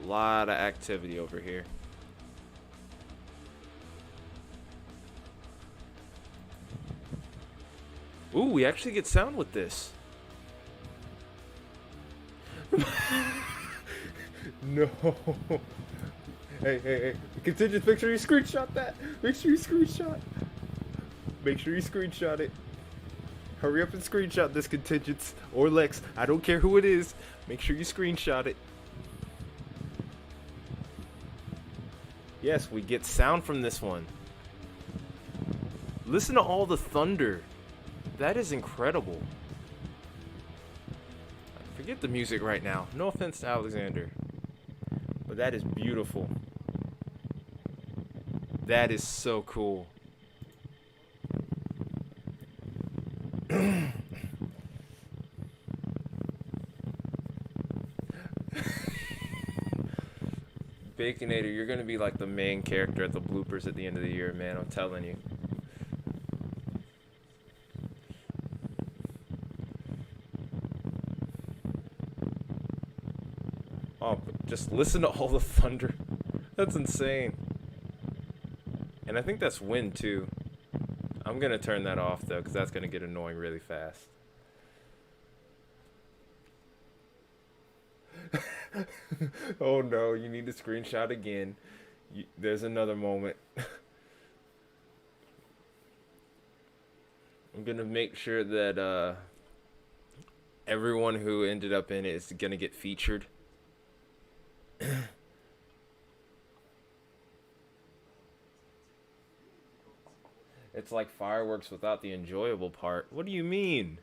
lot of activity over here. Ooh, we actually get sound with this. No. Hey. Contingent, make sure you screenshot that. Make sure you screenshot. Make sure you screenshot it. Hurry up and screenshot this, Contingents. Or Lex. I don't care who it is. Make sure you screenshot it. Yes, we get sound from this one. Listen to all the thunder. That is incredible. Forget the music right now. No offense to Alexander. But that is beautiful. That is so cool. Baconator, you're gonna be like the main character at the bloopers at the end of the year, man. I'm telling you. Oh, but just listen to all the thunder. That's insane. And I think that's wind too. I'm gonna turn that off though, because that's gonna get annoying really fast. Oh no, you need to screenshot again. There's another moment. I'm gonna make sure that everyone who ended up in it is gonna get featured. It's like fireworks without the enjoyable part. What do you mean?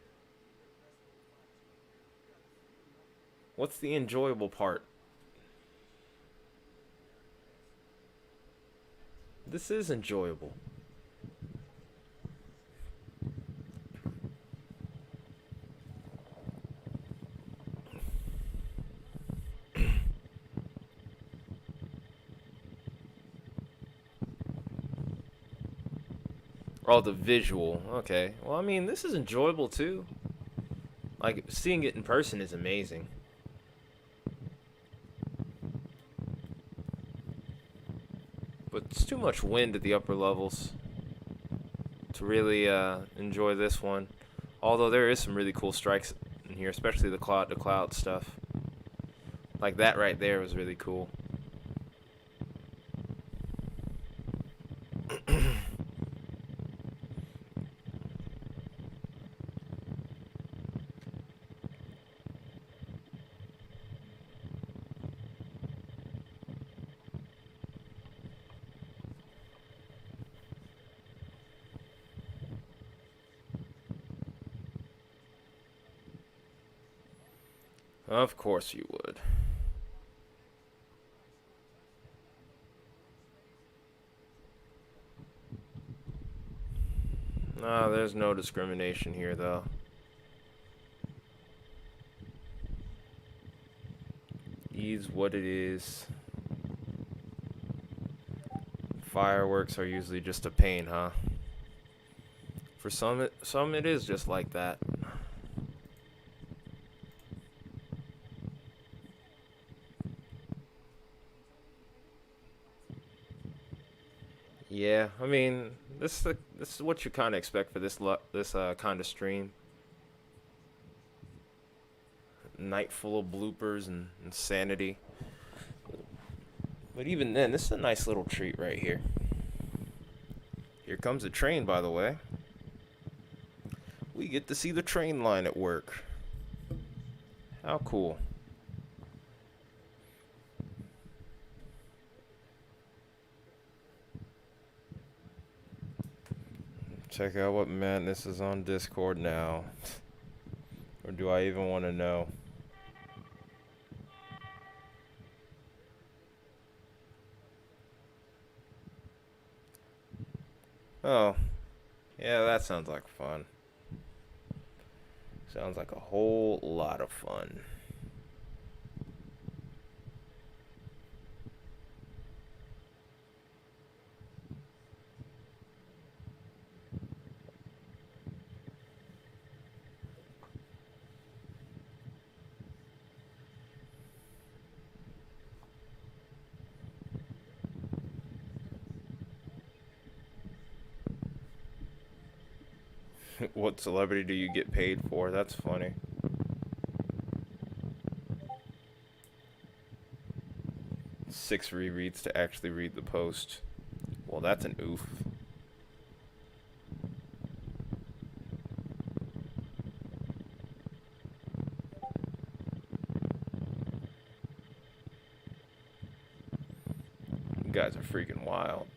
What's the enjoyable part? This is enjoyable. Oh, the visual. Okay. Well, I mean, this is enjoyable too. Like, seeing it in person is amazing. But it's too much wind at the upper levels to really enjoy this one. Although there is some really cool strikes in here, especially the cloud stuff. Like that right there was really cool. Of course you would. Ah, there's no discrimination here, though. Is what it is. Fireworks are usually just a pain, huh? For some it is just like that. Yeah, I mean, this is what you kind of expect for this kind of stream. Night full of bloopers and insanity. But even then, this is a nice little treat right here. Here comes the train, by the way. We get to see the train line at work. How cool. Check out what madness is on Discord now. Or do I even want to know? Oh. Yeah, that sounds like fun. Sounds like a whole lot of fun. What celebrity do you get paid for? That's funny. 6 rereads to actually read the post. Well, that's an oof. You guys are freaking wild.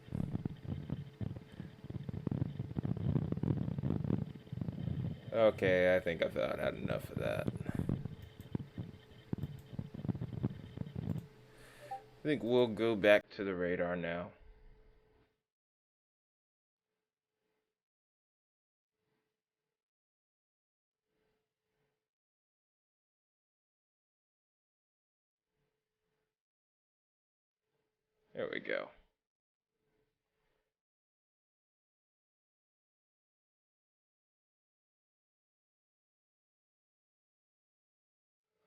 Okay, I think I've had enough of that. I think we'll go back to the radar now. There we go.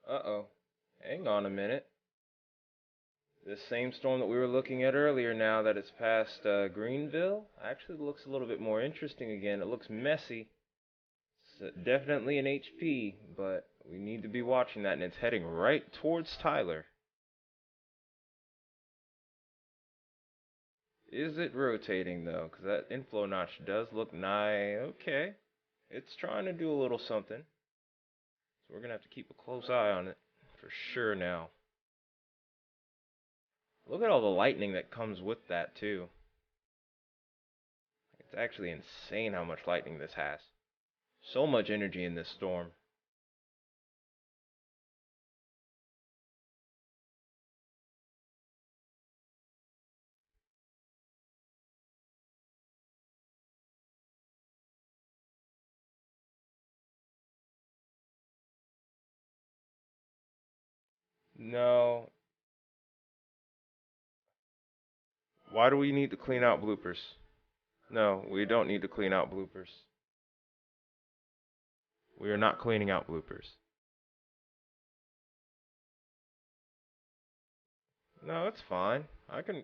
Uh-oh. Hang on a minute. This same storm that we were looking at earlier, now that it's past Greenville, actually looks a little bit more interesting again. It looks messy. It's definitely an HP, but we need to be watching that, and it's heading right towards Tyler. Is it rotating, though? Because that inflow notch does look nigh. Okay. It's trying to do a little something. So we're going to have to keep a close eye on it for sure now. Look at all the lightning that comes with that, too. It's actually insane how much lightning this has. So much energy in this storm. No. Why do we need to clean out bloopers? No, we don't need to clean out bloopers. We are not cleaning out bloopers. No, it's fine. I can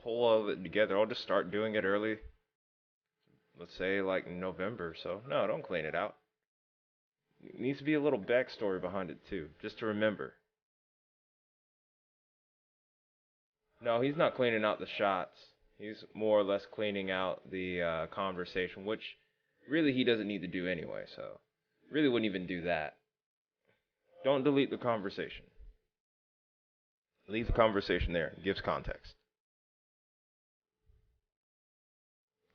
pull all of it together. I'll just start doing it early. Let's say like November. So no, don't clean it out. It needs to be a little backstory behind it too, just to remember. No, he's not cleaning out the shots. He's more or less cleaning out the conversation, which really he doesn't need to do anyway. So really wouldn't even do that. Don't delete the conversation. Leave the conversation there. It gives context.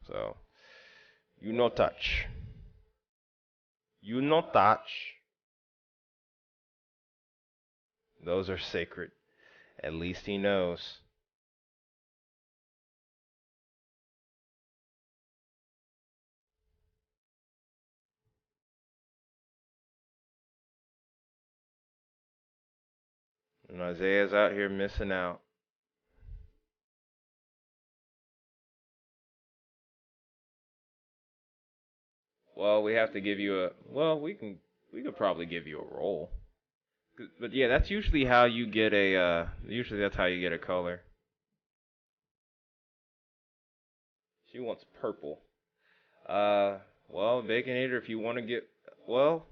So you no touch. You no touch. Those are sacred. At least he knows. And Isaiah's out here missing out. Well, we have to give you a. Well, we could probably give you a roll. But yeah, that's usually how you get a. Usually that's how you get a color. She wants purple. Well, Baconator, if you want to get. Well,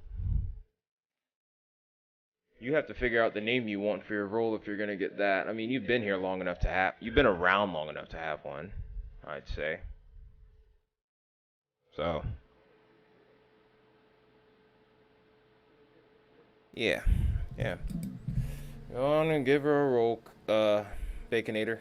you have to figure out the name you want for your roll if you're gonna get that. I mean, you've been here long enough to have. You've been around long enough to have one. I'd say. So. Yeah. Yeah. Go on and give her a roll, Baconator.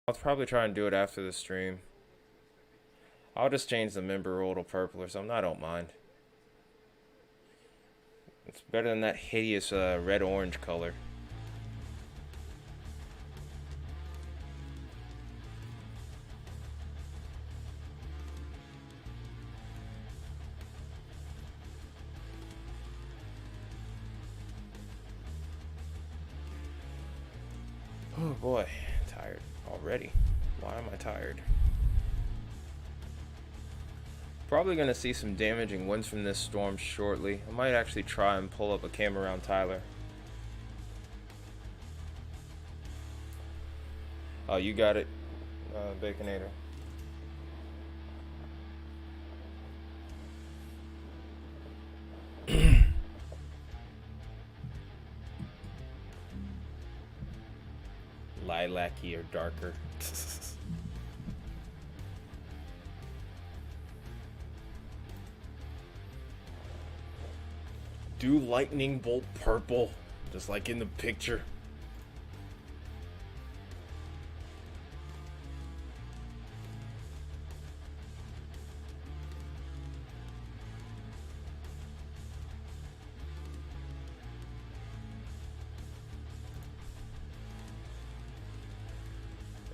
I'll probably try and do it after the stream. I'll just change the member role to purple or something. I don't mind. It's better than that hideous red-orange color. Oh boy, tired already. Why am I tired? Probably going to see some damaging winds from this storm shortly. I might actually try and pull up a camera around Tyler. Oh, you got it, Baconator. Lilac-y or darker. Do lightning bolt purple, just like in the picture.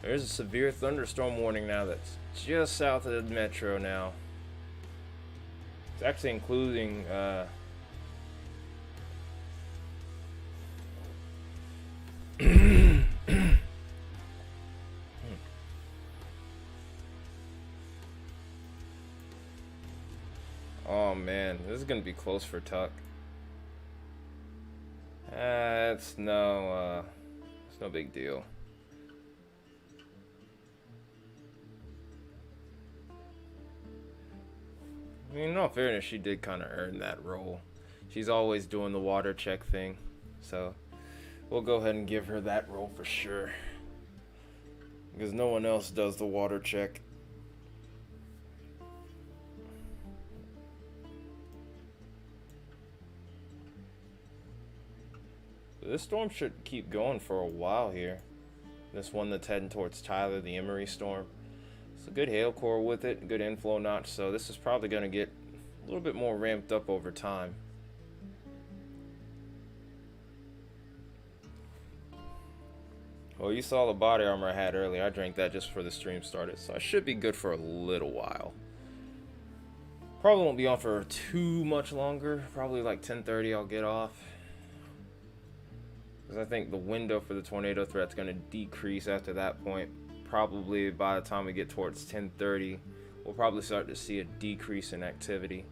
There's a severe thunderstorm warning now that's just south of the metro now. It's actually including oh man, this is gonna be close for Tuck. It's no big deal. I mean, in all fairness, she did kind of earn that role. She's always doing the water check thing, so we'll go ahead and give her that role for sure. Because no one else does the water check. This storm should keep going for a while here. This one that's heading towards Tyler, the Emery storm. It's a good hail core with it, good inflow notch, so this is probably going to get a little bit more ramped up over time. Well, you saw the body armor I had earlier. I drank that just before the stream started, so I should be good for a little while. Probably won't be on for too much longer. Probably like 10:30 I'll get off. Because I think the window for the tornado threat's going to decrease after that point. Probably by the time we get towards 10:30, we'll probably start to see a decrease in activity.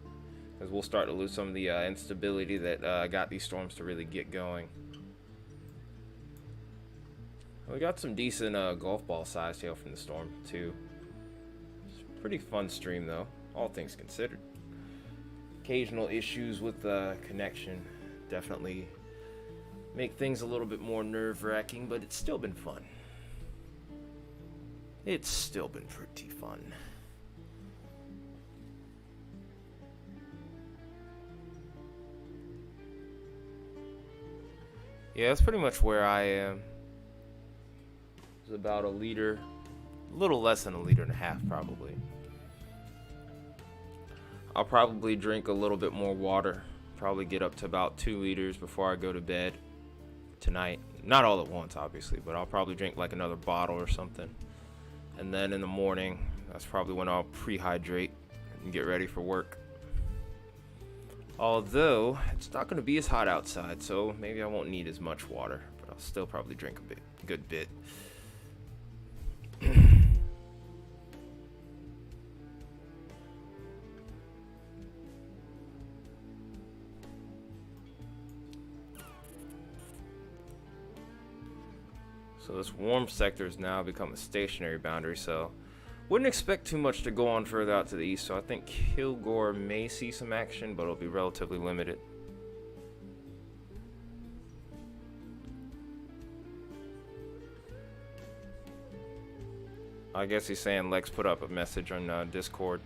Because we'll start to lose some of the instability that got these storms to really get going. We got some decent golf ball sized hail from the storm too. It's a pretty fun stream though, all things considered. Occasional issues with the connection definitely make things a little bit more nerve-wracking, but it's still been fun. It's still been pretty fun. Yeah, that's pretty much where I am. It's about a liter, a little less than a liter and a half probably. I'll probably drink a little bit more water. Probably get up to about 2 liters before I go to bed tonight. Not all at once, obviously, but I'll probably drink like another bottle or something. And then in the morning, that's probably when I'll pre-hydrate and get ready for work. Although, it's not going to be as hot outside, so maybe I won't need as much water. But I'll still probably drink a good bit. So this warm sector has now become a stationary boundary, so wouldn't expect too much to go on further out to the east, so I think Kilgore may see some action, but it'll be relatively limited. I guess he's saying Lex put up a message on Discord.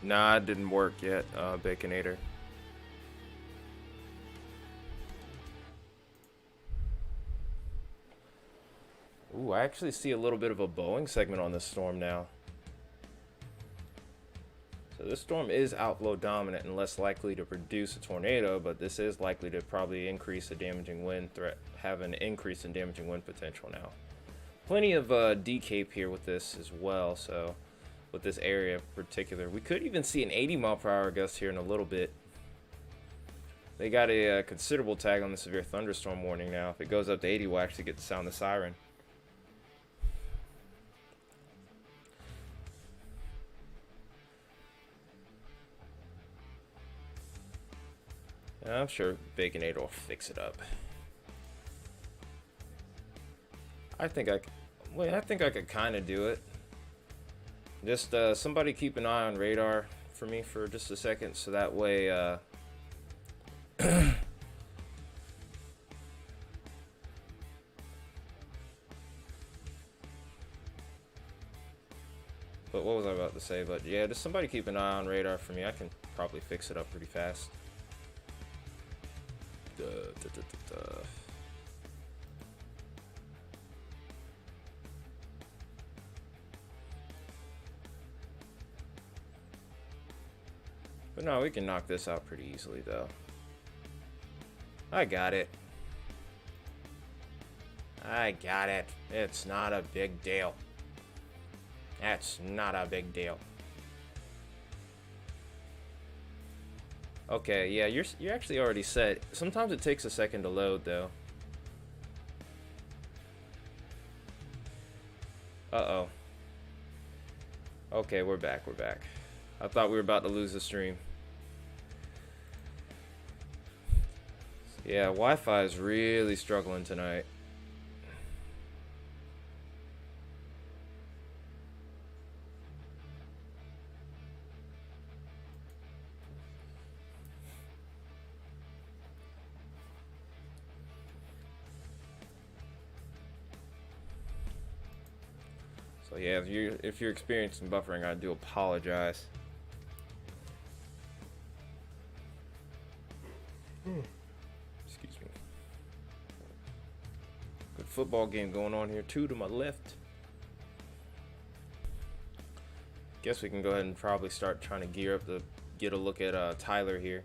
Nah, it didn't work yet, Baconator. Ooh, I actually see a little bit of a Boeing segment on this storm now. So this storm is outflow dominant and less likely to produce a tornado, but this is likely to probably increase the damaging wind threat, have an increase in damaging wind potential now. Plenty of decape here with this as well, so with this area in particular. We could even see an 80-mile-per-hour gust here in a little bit. They got a considerable tag on the severe thunderstorm warning now. If it goes up to 80, we'll actually get to sound the siren. I'm sure Baconator will fix it up. I think I think I could kind of do it. Just somebody keep an eye on radar for me for just a second, so that way. But what was I about to say? But yeah, just somebody keep an eye on radar for me. I can probably fix it up pretty fast. But no, we can knock this out pretty easily, though. I got it. I got it. It's not a big deal. That's not a big deal. Okay, yeah, you're actually already set. Sometimes it takes a second to load, though. Uh-oh. Okay, we're back, we're back. I thought we were about to lose the stream. Yeah, Wi-Fi is really struggling tonight. So yeah, if you're experiencing buffering, I do apologize. Excuse me. Good football game going on here too to my left. Guess we can go ahead and probably start trying to gear up to get a look at Tyler here.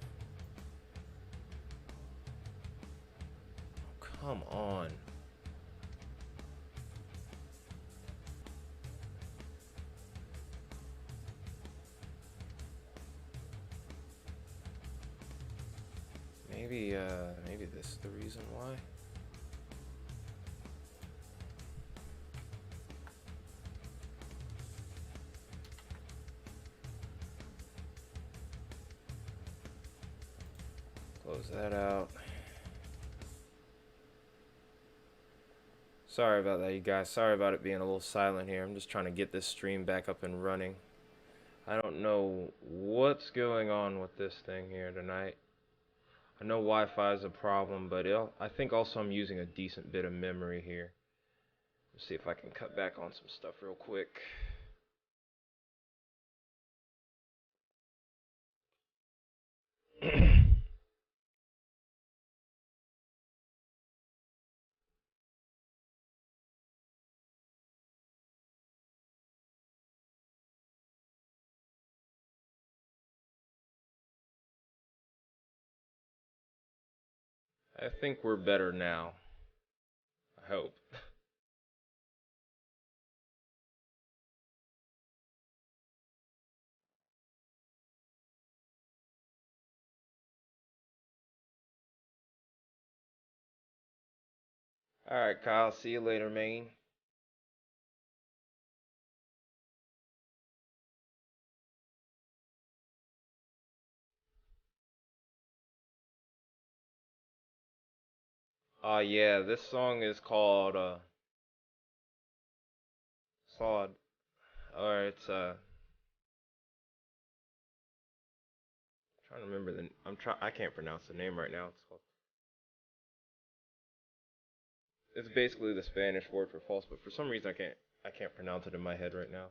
Oh, come on. Maybe this is the reason why. Close that out. Sorry about that, you guys. Sorry about it being a little silent here. I'm just trying to get this stream back up and running. I don't know what's going on with this thing here tonight. I know Wi-Fi is a problem, but I think also I'm using a decent bit of memory here. Let's see if I can cut back on some stuff real quick. I think we're better now. I hope. Alright, Kyle. See you later, man. Yeah, this song is called, Sod. Or it's, trying to remember I can't pronounce the name right now. It's basically the Spanish word for false, but for some reason I can't pronounce it in my head right now.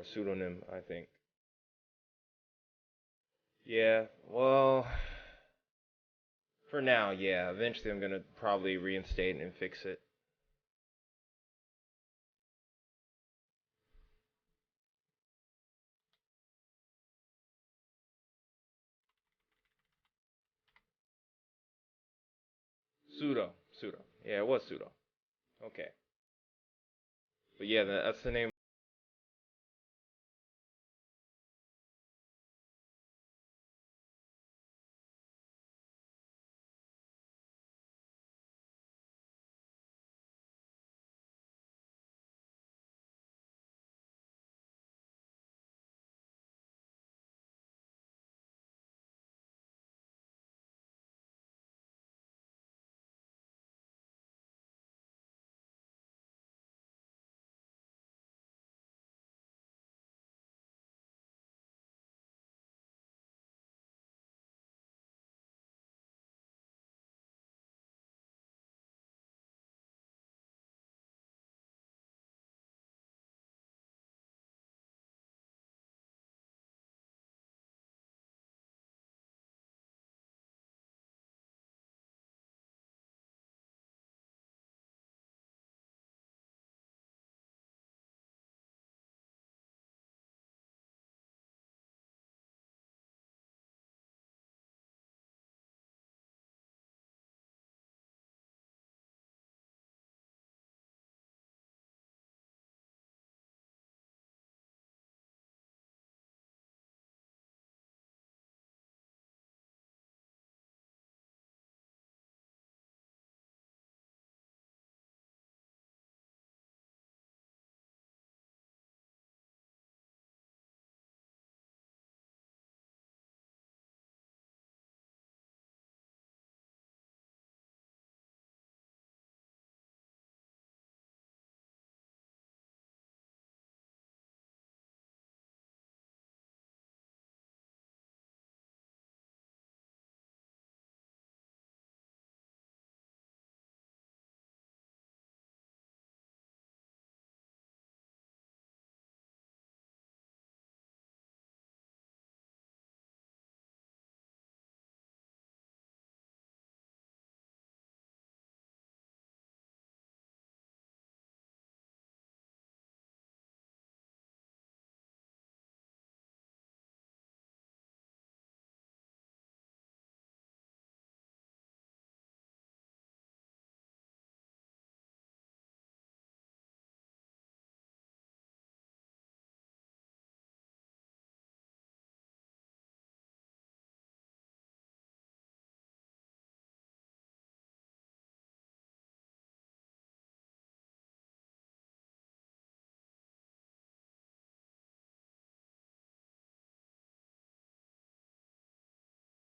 or pseudonym, I think. Yeah, well, for now, yeah. Eventually, I'm gonna probably reinstate and fix it. Pseudo. Yeah, it was pseudo. Okay, but yeah, that's the name.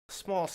Small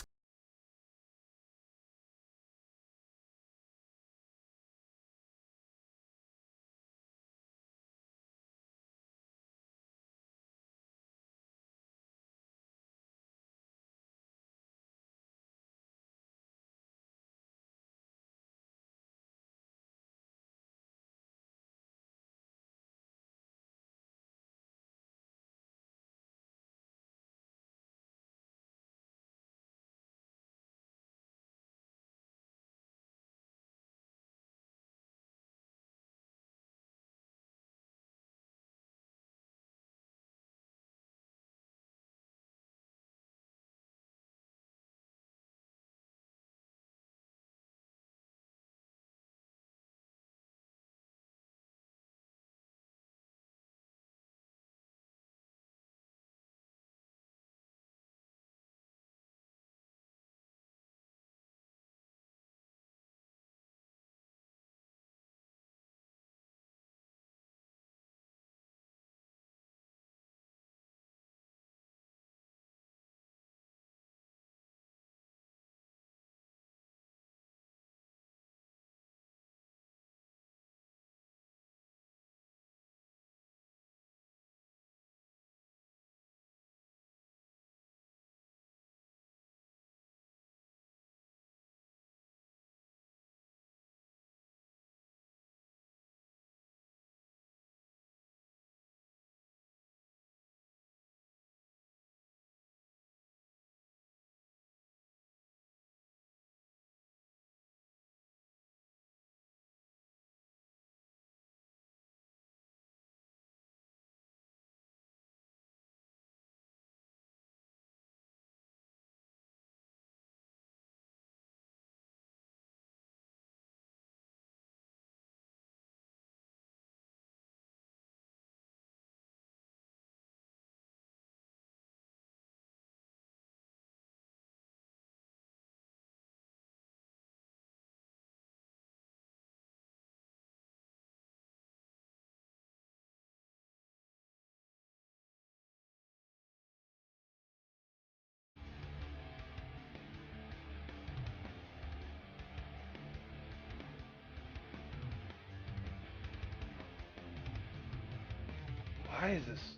Why is this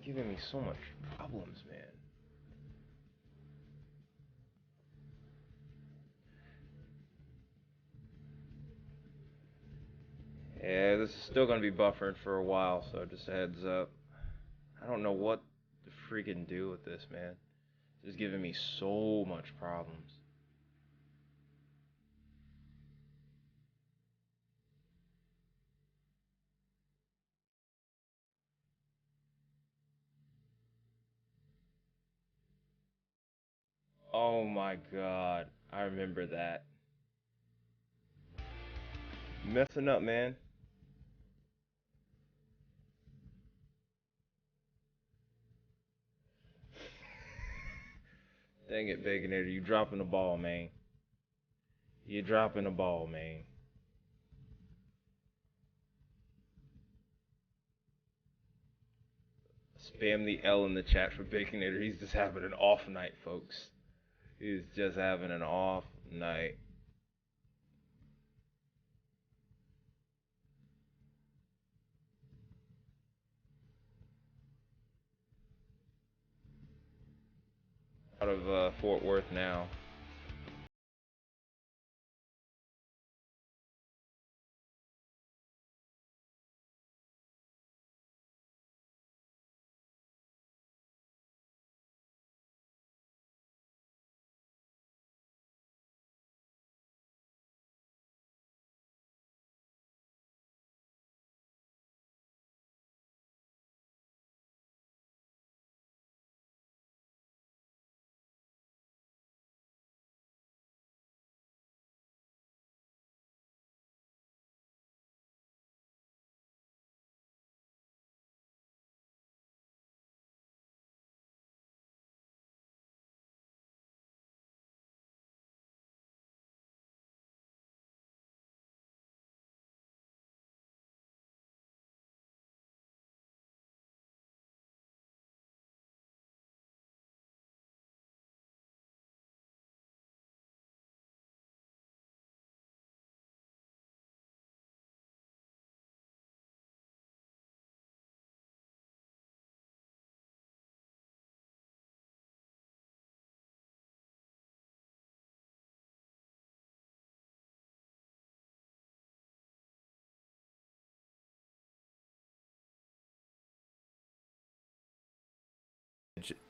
giving me so much problems, man? Yeah, this is still gonna be buffering for a while, so just a heads up. I don't know what to freaking do with this, man. It's just giving me so much problems. Oh my god, I remember that. Messing up, man. Dang it, Baconator, you dropping the ball, man. You dropping the ball, man. Spam the L in the chat for Baconator. He's just having an off night, folks. He's just having an off night. Out of Fort Worth now.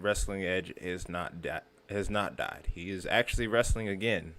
Wrestling Edge is not has not died. He is actually wrestling again.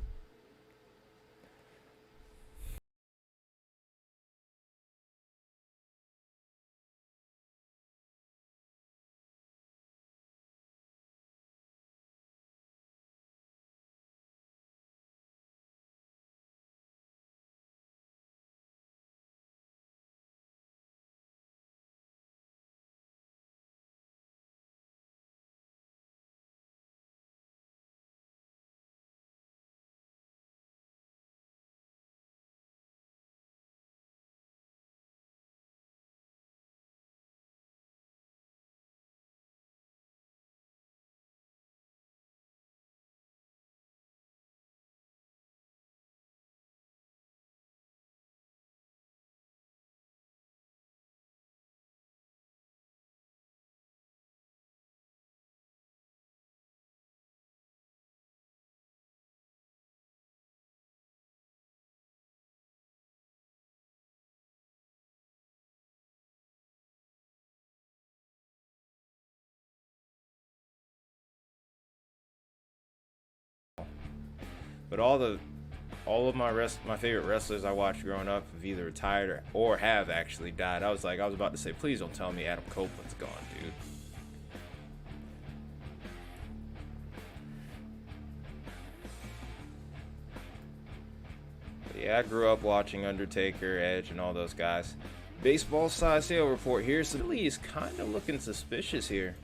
But all of my favorite wrestlers I watched growing up have either retired or have actually died. I was about to say, please don't tell me Adam Copeland's gone, dude. But yeah, I grew up watching Undertaker, Edge, and all those guys. Baseball size sale report here. So Philly is kind of looking suspicious here.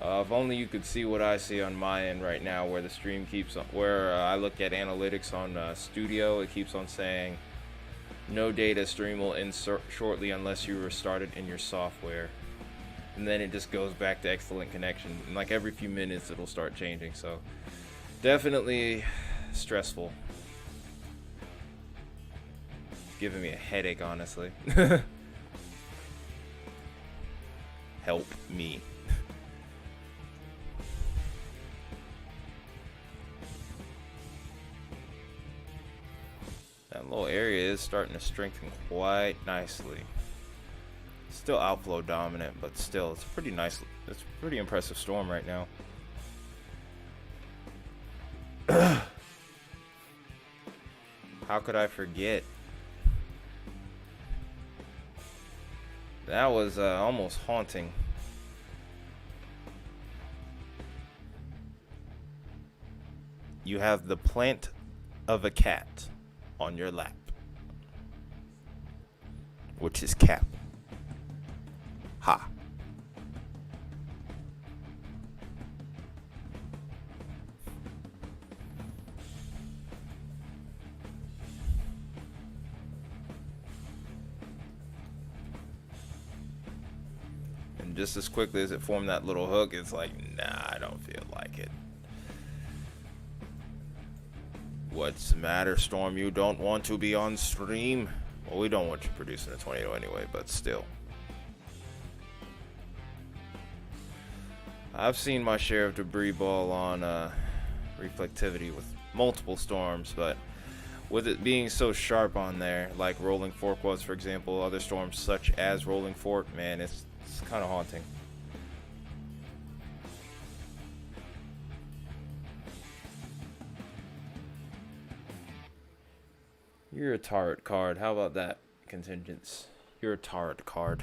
If only you could see what I see on my end right now, where the stream keeps on, where I look at analytics on Studio, it keeps on saying no data stream will insert shortly unless you restart it in your software, and then it just goes back to excellent connection. And like every few minutes, it'll start changing. So Definitely stressful. Giving me a headache, honestly. Help me. That little area is starting to strengthen quite nicely. Still outflow dominant, but still, it's pretty nice. It's a pretty impressive storm right now. How could I forget? That was almost haunting. You have the plant of a cat on your lap, which is Cap. Ha. And just as quickly as it formed that little hook, it's like, nah, I don't feel like it. What's the matter, Storm? You don't want to be on stream? Well, we don't want you producing a tornado anyway, but still. I've seen my share of debris ball on reflectivity with multiple storms, but with it being so sharp on there, like Rolling Fork was, for example, other storms such as Rolling Fork, man, it's kind of haunting. You're a tarot card. How about that, contingents? You're a tarot card.